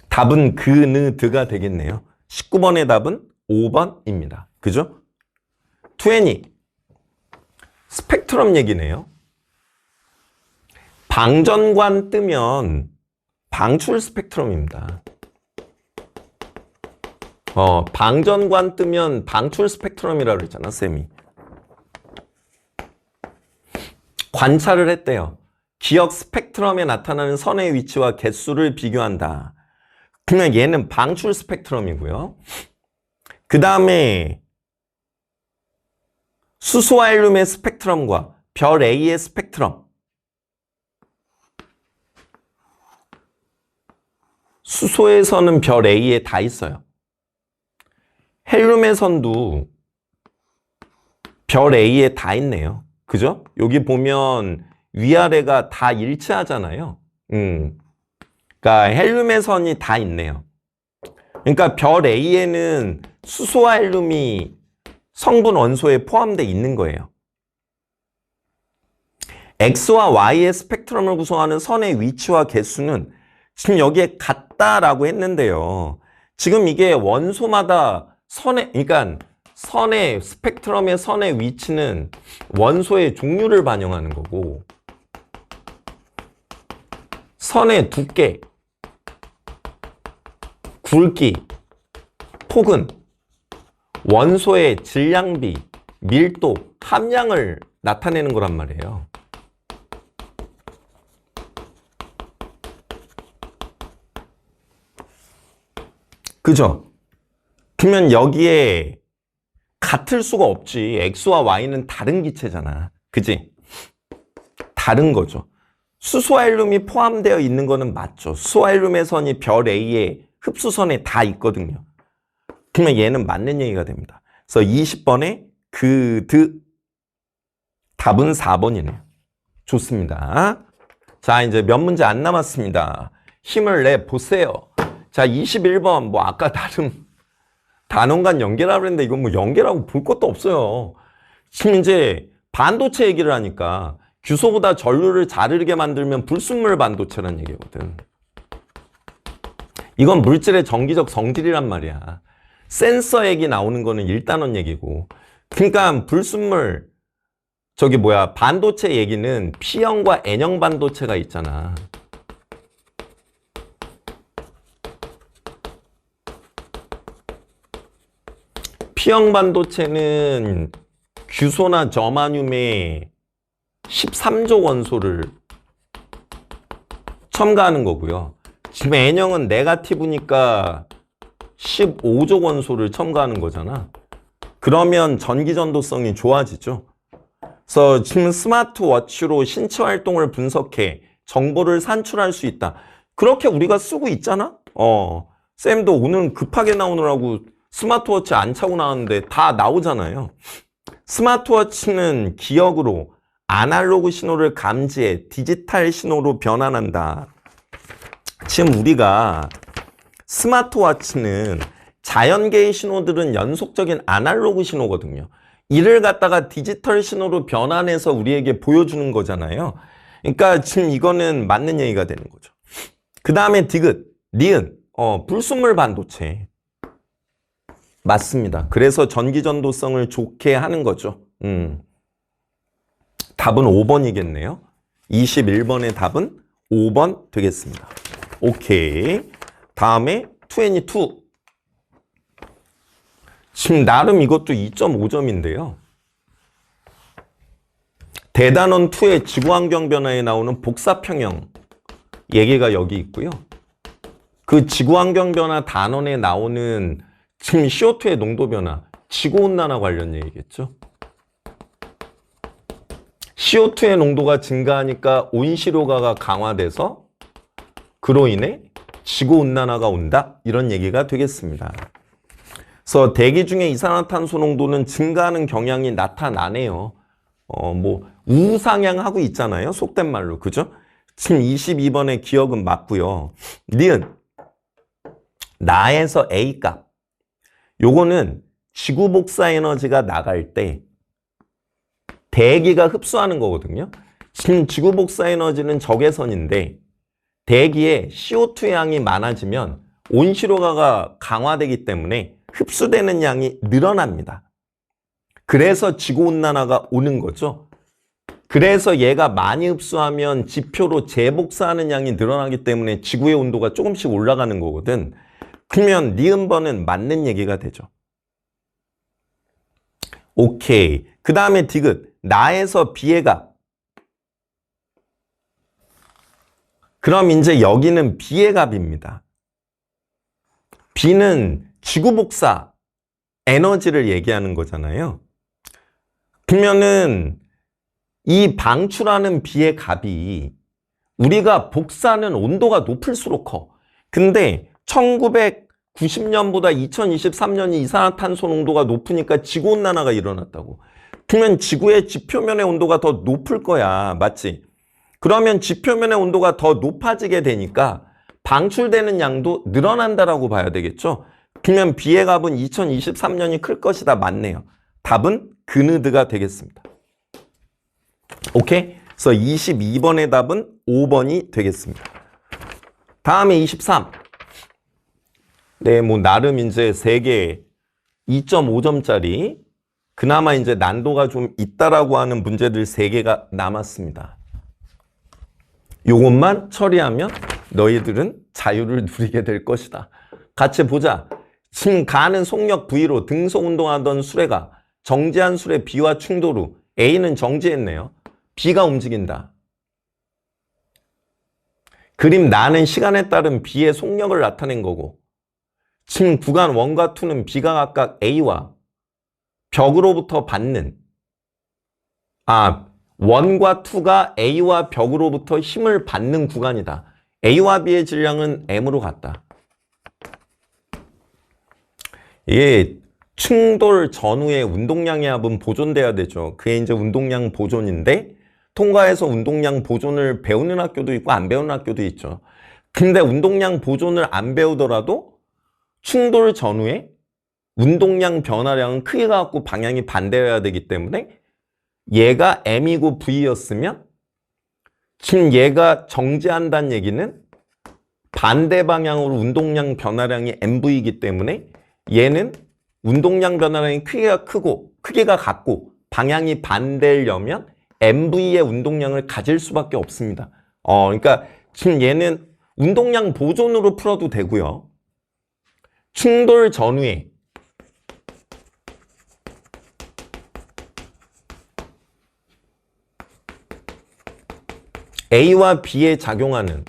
답은 그, 느, 드가 되겠네요. 19번의 답은 5번입니다. 그죠? 20. 스펙트럼 얘기네요. 방전관 뜨면 방출 스펙트럼입니다. 방전관 뜨면 방출 스펙트럼이라고 그랬잖아, 쌤이. 관찰을 했대요. 기억 스펙트럼에 나타나는 선의 위치와 개수를 비교한다. 그러면 얘는 방출 스펙트럼이고요. 그 다음에 수소알륨의 스펙트럼과 별 A의 스펙트럼. 수소에서는 별 A에 다 있어요. 헬륨에선도 별 A에 다 있네요. 그죠? 여기 보면 위아래가 다 일치하잖아요. 그러니까 헬륨에선이 다 있네요. 그러니까 별 A에는 수소와 헬륨이 성분 원소에 포함되어 있는 거예요. X와 Y의 스펙트럼을 구성하는 선의 위치와 개수는 지금 여기에 같다라고 했는데요. 지금 이게 원소마다 그러니까 선의 스펙트럼의 선의 위치는 원소의 종류를 반영하는 거고 선의 두께, 굵기, 폭은 원소의 질량비, 밀도, 함량을 나타내는 거란 말이에요. 그죠? 그러면 여기에 같을 수가 없지. X와 Y는 다른 기체잖아. 그지? 다른 거죠. 수소알륨이 포함되어 있는 거는 맞죠. 수소알륨의 선이 별 A의 흡수선에 다 있거든요. 그러면 얘는 맞는 얘기가 됩니다. 그래서 20번에 답은 4번이네요. 좋습니다. 자, 이제 몇 문제 안 남았습니다. 힘을 내 보세요. 자, 21번 뭐 아까 다른 단원간 연계라고 했는데 이건 뭐 연계라고 볼 것도 없어요. 지금 이제 반도체 얘기를 하니까 규소보다 전류를 잘 흐르게 만들면 불순물 반도체라는 얘기거든. 이건 물질의 정기적 성질이란 말이야. 센서 얘기 나오는 거는 1단원 얘기고. 그러니까 불순물 반도체 얘기는 P형과 N형 반도체가 있잖아. P형 반도체는 규소나 저마늄의 13조 원소를 첨가하는 거고요. 지금 N형은 네가티브니까 15족 원소를 첨가하는 거잖아. 그러면 전기전도성이 좋아지죠. 그래서 지금 스마트워치로 신체 활동을 분석해 정보를 산출할 수 있다. 그렇게 우리가 쓰고 있잖아? 쌤도 오늘 급하게 나오느라고 스마트워치 안 차고 나왔는데 다 나오잖아요. 스마트워치는 기억으로 아날로그 신호를 감지해 디지털 신호로 변환한다. 지금 우리가 스마트워치는 자연계의 신호들은 연속적인 아날로그 신호거든요. 이를 갖다가 디지털 신호로 변환해서 우리에게 보여주는 거잖아요. 그러니까 지금 이거는 맞는 얘기가 되는 거죠. 그 다음에 디귿, 니은, 불순물 반도체. 맞습니다. 그래서 전기전도성을 좋게 하는 거죠. 답은 5번이겠네요. 21번의 답은 5번 되겠습니다. 오케이. 다음에 22. 지금 나름 이것도 2.5점인데요. 대단원 2의 지구환경 변화에 나오는 복사평형 얘기가 여기 있고요. 그 지구환경 변화 단원에 나오는 지금 CO2의 농도 변화, 지구온난화 관련 얘기겠죠. CO2의 농도가 증가하니까 온실효과가 강화돼서 그로 인해 지구온난화가 온다? 이런 얘기가 되겠습니다. 그래서 대기 중에 이산화탄소 농도는 증가하는 경향이 나타나네요. 우상향하고 있잖아요. 속된 말로. 그죠? 지금 22번의 기억은 맞고요. 니은. 나에서 A값. 요거는 지구 복사 에너지가 나갈 때 대기가 흡수하는 거거든요. 지금 지구 복사 에너지는 적외선인데 대기에 CO2 양이 많아지면 온실효과가 강화되기 때문에 흡수되는 양이 늘어납니다. 그래서 지구온난화가 오는 거죠. 그래서 얘가 많이 흡수하면 지표로 재복사하는 양이 늘어나기 때문에 지구의 온도가 조금씩 올라가는 거거든. 그러면 니은번은 맞는 얘기가 되죠. 오케이. 그 다음에 디귿. 나에서 B의 값. 그럼 이제 여기는 B의 값입니다. B는 지구복사 에너지를 얘기하는 거잖아요. 그러면은 이 방출하는 B의 값이 우리가 복사하는 온도가 높을수록 커. 근데 1990년보다 2023년이 이산화탄소 농도가 높으니까 지구온난화가 일어났다고. 그러면 지구의 지표면의 온도가 더 높을 거야. 맞지? 그러면 지표면의 온도가 더 높아지게 되니까 방출되는 양도 늘어난다라고 봐야 되겠죠? 그러면 B의 값은 2023년이 클 것이다. 맞네요. 답은 그느드가 되겠습니다. 오케이? 그래서 22번의 답은 5번이 되겠습니다. 다음에 23. 네, 나름 이제 3개 2.5점짜리 그나마 이제 난도가 좀 있다라고 하는 문제들 3개가 남았습니다. 요것만 처리하면 너희들은 자유를 누리게 될 것이다. 같이 보자. 지금 가는 속력 V로 등속 운동하던 수레가 정지한 수레 B와 충돌 후 A는 정지했네요. B가 움직인다. 그림 나는 시간에 따른 B의 속력을 나타낸 거고 지금 구간 1과 2는 B가 각각 A와 벽으로부터 받는 1과 2가 A와 벽으로부터 힘을 받는 구간이다. A와 B의 질량은 M으로 같다. 이게 충돌 전후에 운동량의 합은 보존돼야 되죠. 그게 이제 운동량 보존인데 통과해서 운동량 보존을 배우는 학교도 있고 안 배우는 학교도 있죠. 근데 운동량 보존을 안 배우더라도 충돌 전후에 운동량 변화량은 크기가 같고 방향이 반대여야 되기 때문에 얘가 M이고 V였으면 지금 얘가 정지한다는 얘기는 반대 방향으로 운동량 변화량이 MV이기 때문에 얘는 운동량 변화량이 크기가 크고 크기가 같고 방향이 반대려면 MV의 운동량을 가질 수밖에 없습니다. 그러니까 지금 얘는 운동량 보존으로 풀어도 되고요. 충돌 전후에 A와 B에 작용하는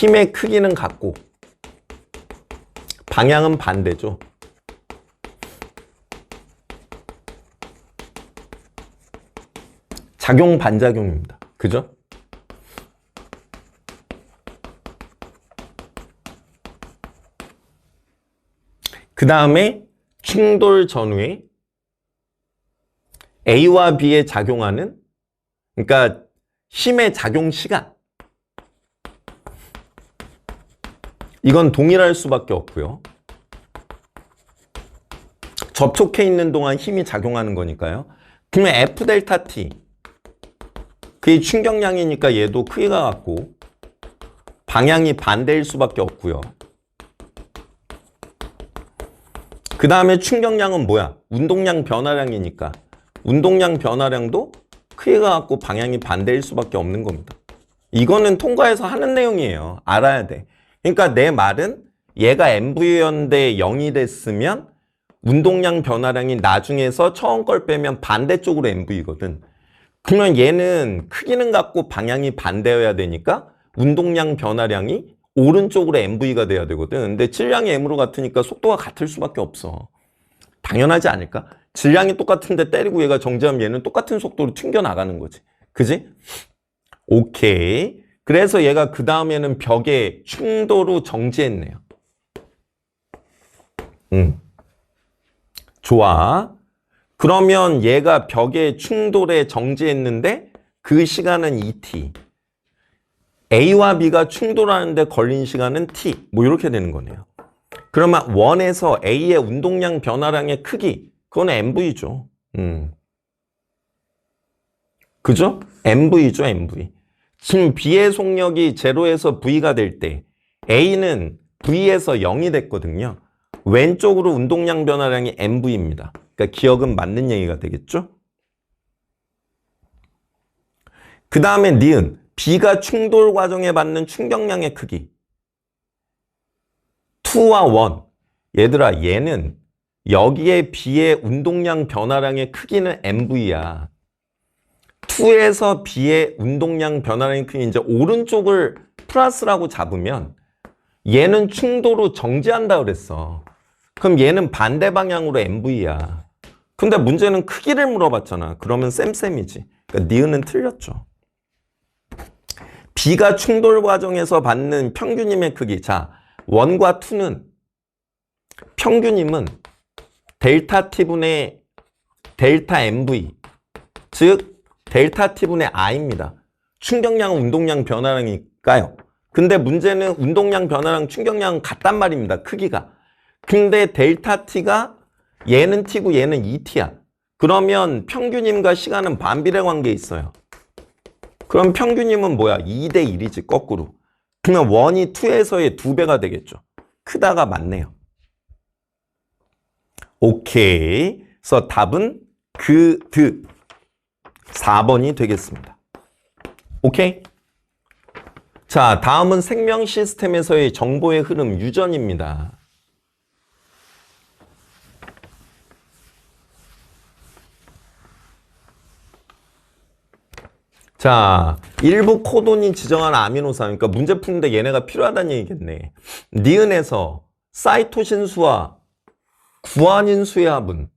힘의 크기는 같고 방향은 반대죠. 작용 반작용입니다. 그죠? 그 다음에 충돌 전후에 A와 B에 작용하는, 그러니까 힘의 작용 시간, 이건 동일할 수밖에 없고요. 접촉해 있는 동안 힘이 작용하는 거니까요. 그러면 F 델타 T, 그게 충격량이니까 얘도 크기가 같고 방향이 반대일 수밖에 없고요. 그 다음에 충격량은 뭐야? 운동량 변화량이니까 운동량 변화량도 크기가 같고 방향이 반대일 수밖에 없는 겁니다. 이거는 통과해서 하는 내용이에요. 알아야 돼. 그러니까 내 말은 얘가 MV였는데 0이 됐으면 운동량 변화량이 나중에서 처음 걸 빼면 반대쪽으로 MV거든. 그러면 얘는 크기는 같고 방향이 반대여야 되니까 운동량 변화량이 오른쪽으로 MV가 돼야 되거든. 근데 질량이 M으로 같으니까 속도가 같을 수밖에 없어. 당연하지 않을까? 질량이 똑같은데 때리고 얘가 정지하면 얘는 똑같은 속도로 튕겨나가는 거지. 그지? 오케이. 그래서 얘가 그 다음에는 벽에 충돌로 정지했네요. 좋아. 그러면 얘가 벽에 충돌에 정지했는데 그 시간은 2t. A와 B가 충돌하는데 걸린 시간은 t. 뭐 이렇게 되는 거네요. 그러면 원에서 A의 운동량 변화량의 크기, 그건 MV죠. 그죠? MV죠, MV. 지금 B의 속력이 0에서 V가 될 때 A는 V에서 0이 됐거든요. 왼쪽으로 운동량 변화량이 MV입니다. 그러니까 기억은 맞는 얘기가 되겠죠? 그 다음에 니은, B가 충돌 과정에 받는 충격량의 크기. 2와 1. 얘들아, 얘는 여기에 B의 운동량 변화량의 크기는 MV야. 2에서 B의 운동량 변화량의 크기, 이제 오른쪽을 플러스라고 잡으면 얘는 충돌로 정지한다 그랬어. 그럼 얘는 반대 방향으로 MV야. 근데 문제는 크기를 물어봤잖아. 그러면 쌤쌤이지. 그러니까 니은은 틀렸죠. B가 충돌 과정에서 받는 평균임의 크기. 자, 1과 2는 평균임은 델타 T분의 델타 MV, 즉 델타 T분의 I입니다. 충격량은 운동량 변화량이니까요. 근데 문제는 운동량 변화량 충격량은 같단 말입니다. 크기가. 근데 델타 T가 얘는 T고 얘는 2T야. 그러면 평균임과 시간은 반비례 관계에 있어요. 그럼 평균임은 뭐야? 2대 1이지, 거꾸로. 그러면 1이 2에서의 2배가 되겠죠. 크다가 맞네요. 오케이. 그래서 답은 그, 4번이 되겠습니다. 오케이? 자, 다음은 생명 시스템에서의 정보의 흐름, 유전입니다. 자, 일부 코돈이 지정한 아미노산, 그러니까 문제 푸는데 얘네가 필요하다는 얘기겠네. 니은에서 사이토신수와 구아닌수의 합은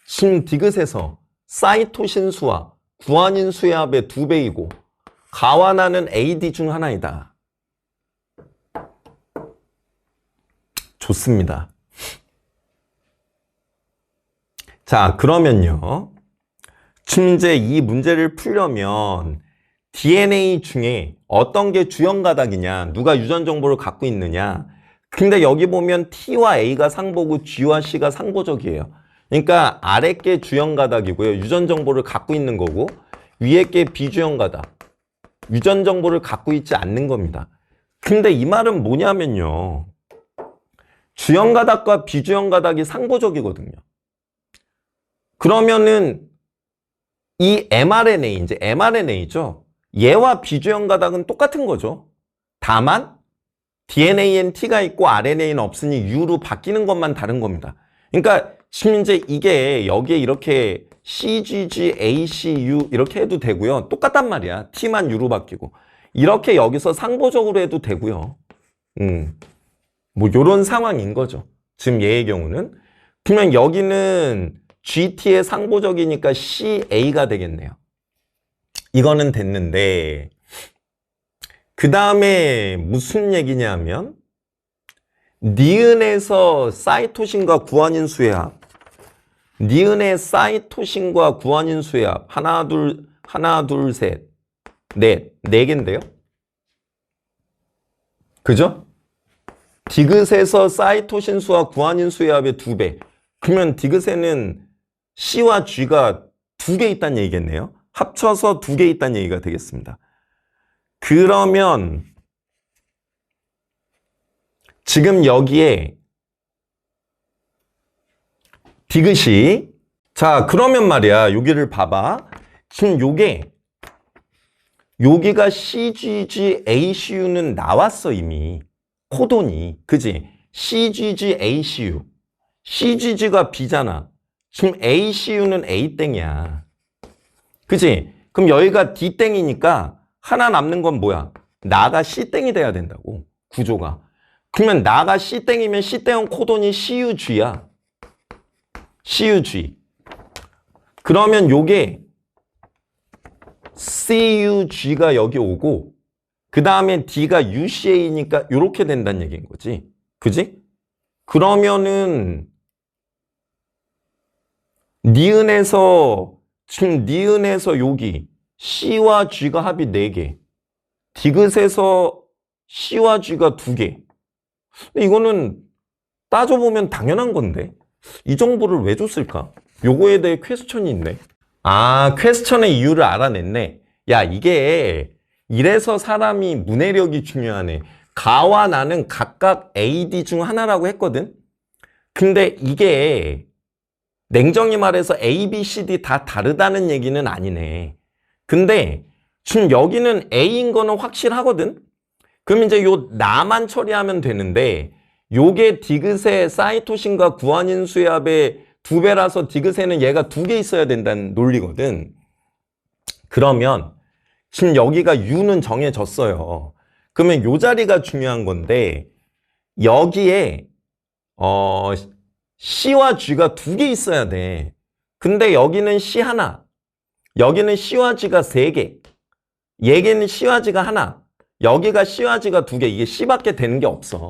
지금 디귿에서 사이토신수와 구아닌수의 합의 2배이고 가와나는 AD 중 하나이다. 좋습니다. 자, 그러면요. 지금 이제 이 문제를 풀려면 DNA 중에 어떤 게 주형 가닥이냐, 누가 유전 정보를 갖고 있느냐. 근데 여기 보면 T와 A가 상보고 G와 C가 상보적이에요. 그러니까 아래 게 주형 가닥이고요. 유전 정보를 갖고 있는 거고, 위에 게 비주형 가닥. 유전 정보를 갖고 있지 않는 겁니다. 근데 이 말은 뭐냐면요. 주형 가닥과 비주형 가닥이 상보적이거든요. 그러면은 이 mRNA, 이제 mRNA죠. 얘와 비주형 가닥은 똑같은 거죠. 다만 DNA엔 T가 있고 RNA는 없으니 U로 바뀌는 것만 다른 겁니다. 그러니까 지금 이제 이게 여기에 이렇게 CGG, ACU 이렇게 해도 되고요. 똑같단 말이야. T만 U로 바뀌고. 이렇게 여기서 상보적으로 해도 되고요. 뭐 요런 상황인 거죠. 지금 얘의 경우는. 그러면 여기는 GT의 상보적이니까 CA가 되겠네요. 이거는 됐는데 그 다음에 무슨 얘기냐면 니은에서 사이토신과 구안인수의 합. 니은의 사이토신과 구안인수의 합. 하나, 둘, 셋, 넷. 네 개인데요. 그죠? 디귿에서 사이토신 수와 구안인 수의 합의 2배. 그러면 디귿에는 C와 G가 2개 있다는 얘기겠네요. 합쳐서 2개 있다는 얘기가 되겠습니다. 그러면 지금 여기에 디귿이 자 그러면 말이야 여기를 봐봐. 지금 여기가 CGG ACU는 나왔어 이미. 코돈이. 그지? CGG ACU. CGG가 B잖아. 지금 ACU는 A땡이야. 그지? 그럼 여기가 D땡이니까 하나 남는 건 뭐야? 나가 C땡이 돼야 된다고. 구조가. 그러면 나가 C땡이면 C땡은 코돈이 CUG야. CUG. 그러면 요게 CUG가 여기 오고 그 다음에 D가 UCA니까 이렇게 된다는 얘기인 거지. 그지? 그러면은 지금 니은에서 여기 C와 G가 합이 4개. 디귿에서 C와 G가 2개. 근데 이거는 따져보면 당연한 건데 이 정보를 왜 줬을까? 요거에 대해 퀘스천이 있네. 아, 퀘스천의 이유를 알아냈네. 야, 이게 이래서 사람이 문해력이 중요하네. 가와 나는 각각 AD 중 하나라고 했거든. 근데 이게 냉정히 말해서 A, B, C, D 다 다르다는 얘기는 아니네. 근데 지금 여기는 A인 거는 확실하거든. 그럼 이제 요 나만 처리하면 되는데 요게 디귿의 사이토신과 구안인 수의 합의 2배라서 디귿에는 얘가 2개 있어야 된다는 논리거든. 그러면 지금 여기가 U는 정해졌어요. 그러면 요 자리가 중요한 건데 여기에 C와 G가 2개 있어야 돼. 근데 여기는 C 하나, 여기는 C와 G가 3개, 얘기는 C와 G가 하나, 여기가 C와 G가 2개. 이게 C밖에 되는 게 없어.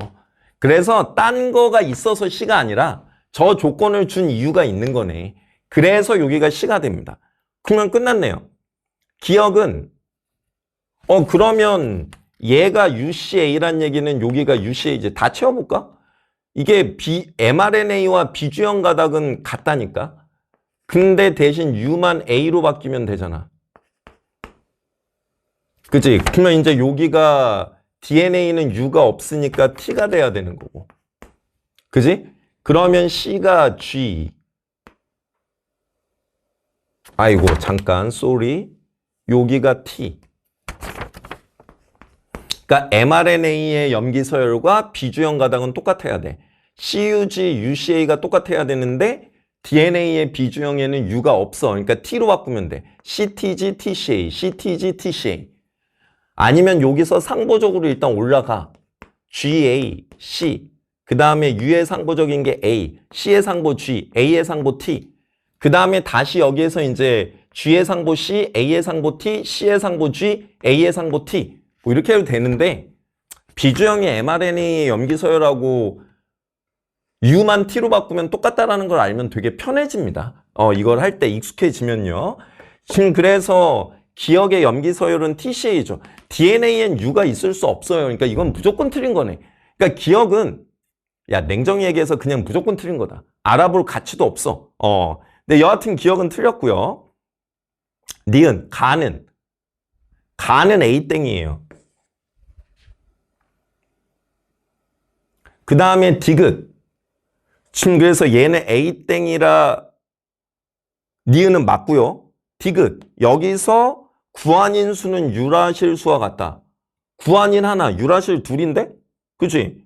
그래서 딴 거가 있어서 C가 아니라 저 조건을 준 이유가 있는 거네. 그래서 여기가 C가 됩니다. 그러면 끝났네요. 기억은 그러면 얘가 UCA란 얘기는 여기가 UCA 이제 다 채워볼까? 이게 mRNA와 비주형 가닥은 같다니까. 근데 대신 U만 A로 바뀌면 되잖아. 그치? 그러면 이제 여기가 DNA는 U가 없으니까 T가 돼야 되는 거고. 그지? 그러면 C가 G. 아이고 잠깐 sorry. 여기가 T. 그러니까 mRNA의 염기 서열과 비주형 가닥은 똑같아야 돼. CUG, UCA가 똑같아야 되는데 DNA의 비주형에는 U가 없어. 그러니까 T로 바꾸면 돼. CTG, TCA, CTG, TCA. 아니면 여기서 상보적으로 일단 올라가. GA, C. 그 다음에 U의 상보적인 게 A, C의 상보 G, A의 상보 T. 그 다음에 다시 여기에서 이제 G의 상보 C, A의 상보 T, C의 상보 G, A의 상보 T. 뭐 이렇게 해도 되는데 비주형의 mRNA의 염기 서열하고 U만 T로 바꾸면 똑같다라는 걸 알면 되게 편해집니다. 이걸 할 때 익숙해지면요. 지금 그래서 기억의 염기 서열은 TCA죠. DNA엔 U가 있을 수 없어요. 그러니까 이건 무조건 틀린 거네. 그러니까 기억은 야 냉정히 얘기해서 그냥 무조건 틀린 거다. 알아볼 가치도 없어. 근데 여하튼 기억은 틀렸고요. 니은, 가는 A땡이에요. 그 다음에 디귿. 지금 그래서 얘는 A땡이라 니은은 맞고요. 디귿. 여기서 구안인 수는 유라실 수와 같다. 구안인 하나, 유라실 둘인데? 그치?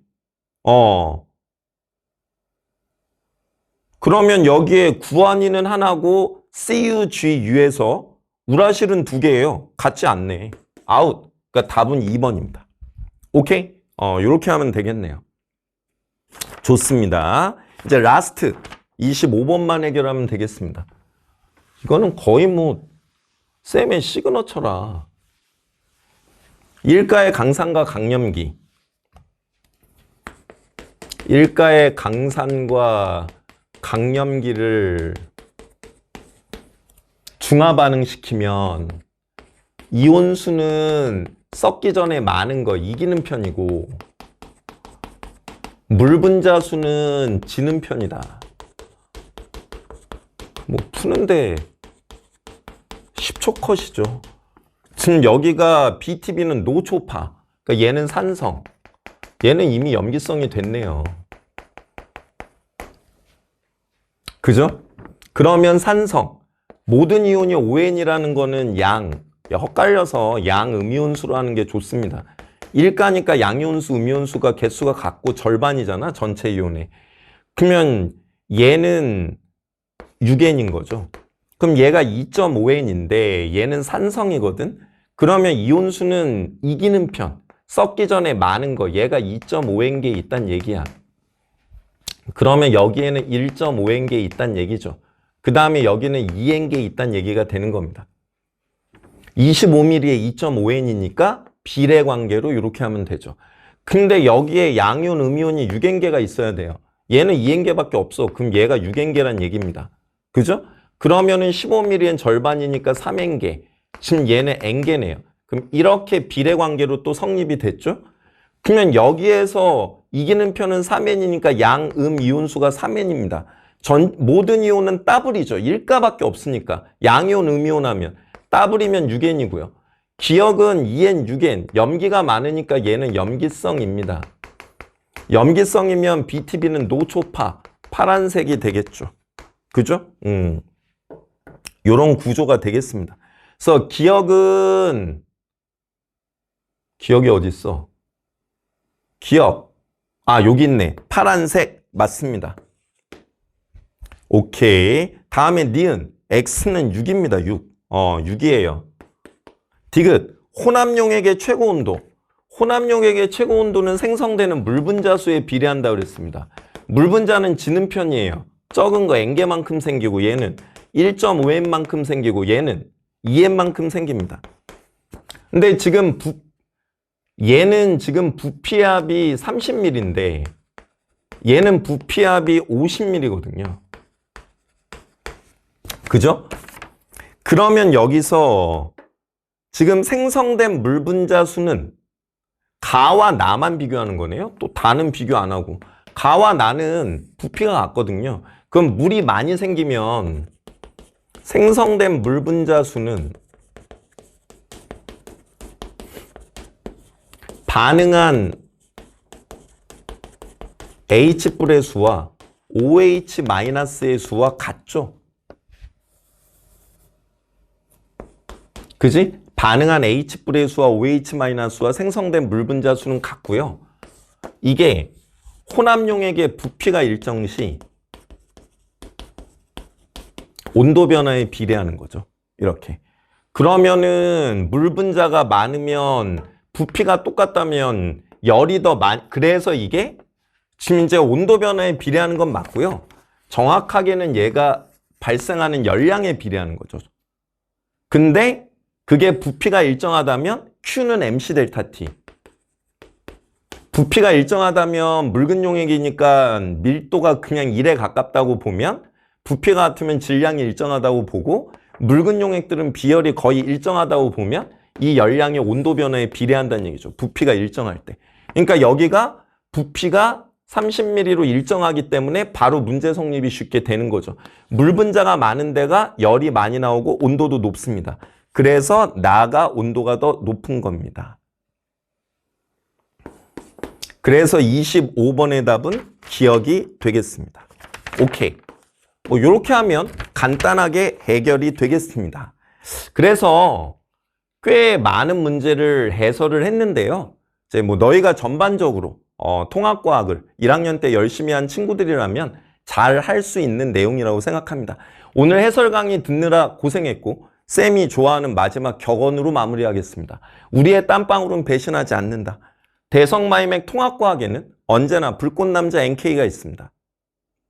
그러면 여기에 구안인은 하나고 CUGU에서 우라실은 2개예요. 같지 않네. 아웃. 그러니까 답은 2번입니다. 오케이? 이렇게 하면 되겠네요. 좋습니다. 이제 라스트 25번만 해결하면 되겠습니다. 이거는 거의 뭐 쌤의 시그너처라. 일가의 강산과 강염기. 일가의 강산과 강염기를 중화 반응시키면 이온수는 썩기 전에 많은 거 이기는 편이고 물 분자수는 지는 편이다. 뭐 푸는데 10초 컷이죠. 지금 여기가 BTB는 노초파. 그러니까 얘는 산성. 얘는 이미 염기성이 됐네요. 그죠? 그러면 산성. 모든 이온이 ON이라는 거는 양. 헛갈려서 양 음이온수로 하는 게 좋습니다. 일가니까 양이온수, 음이온수가 개수가 같고 절반이잖아. 전체 이온에. 그러면 얘는 6N인 거죠. 그럼 얘가 2.5N인데 얘는 산성이거든. 그러면 이온수는 이기는 편. 썩기 전에 많은 거. 얘가 2.5N개 있단 얘기야. 그러면 여기에는 1.5N개 있단 얘기죠. 그 다음에 여기는 2N개 있단 얘기가 되는 겁니다. 25mm에 2.5N이니까 비례 관계로 이렇게 하면 되죠. 근데 여기에 양이온, 음이온이 6N개가 있어야 돼요. 얘는 2N개밖에 없어. 그럼 얘가 6N개란 얘기입니다. 그죠? 그러면은 15mm엔 절반이니까 3N개. 지금 얘는 N개네요. 그럼 이렇게 비례 관계로 또 성립이 됐죠? 그러면 여기에서 이기는 편은 3N이니까 양, 음, 이온수가 3N입니다. 모든 이온은 더블이죠. 일가밖에 없으니까. 양이온, 음이온 하면. 더블이면 6N이고요. 기억은 2N, 6N. 염기가 많으니까 얘는 염기성입니다. 염기성이면 BTB는 노초파. 파란색이 되겠죠. 그죠? 요런 구조가 되겠습니다. 그래서 기억이 어디 있어? 기억. 여기 있네. 파란색. 맞습니다. 오케이. 다음에 니은. X는 6입니다. 6. 6이에요. 디귿. 혼합용액의 최고 온도. 혼합용액의 최고 온도는 생성되는 물 분자수에 비례한다 그랬습니다. 물 분자는 지는 편이에요. 적은 거 N개만큼 생기고 얘는 1.5N만큼 생기고 얘는 2N만큼 생깁니다. 근데 지금 얘는 지금 부피압이 30mm인데 얘는 부피압이 50mm거든요. 그죠? 그러면 여기서 지금 생성된 물 분자 수는 가와 나만 비교하는 거네요. 또 다는 비교 안 하고. 가와 나는 부피가 같거든요. 그럼 물이 많이 생기면 생성된 물 분자 수는 반응한 H뿔의 수와 OH-의 수와 같죠? 그지? 반응한 H뿔의 수와 OH- 수와 생성된 물 분자 수는 같고요. 이게 혼합용액의 부피가 일정 시 온도 변화에 비례하는 거죠. 이렇게. 그러면은 물 분자가 많으면 부피가 똑같다면 열이 더 그래서 이게 지금 이제 온도 변화에 비례하는 건 맞고요. 정확하게는 얘가 발생하는 열량에 비례하는 거죠. 근데 그게 부피가 일정하다면 Q는 MC 델타 T. 부피가 일정하다면 묽은 용액이니까 밀도가 그냥 1에 가깝다고 보면 부피가 같으면 질량이 일정하다고 보고 묽은 용액들은 비열이 거의 일정하다고 보면 이 열량의 온도 변화에 비례한다는 얘기죠. 부피가 일정할 때. 그러니까 여기가 부피가 30mm로 일정하기 때문에 바로 문제 성립이 쉽게 되는 거죠. 물 분자가 많은 데가 열이 많이 나오고 온도도 높습니다. 그래서 나가 온도가 더 높은 겁니다. 그래서 25번의 답은 기억이 되겠습니다. 오케이. 뭐 이렇게 하면 간단하게 해결이 되겠습니다. 그래서 꽤 많은 문제를 해설을 했는데요. 이제 뭐 너희가 전반적으로 통합과학을 1학년 때 열심히 한 친구들이라면 잘 할 수 있는 내용이라고 생각합니다. 오늘 해설 강의 듣느라 고생했고 쌤이 좋아하는 마지막 격언으로 마무리하겠습니다. 우리의 땀방울은 배신하지 않는다. 대성마이맥 통합과학에는 언제나 불꽃남자 NK가 있습니다.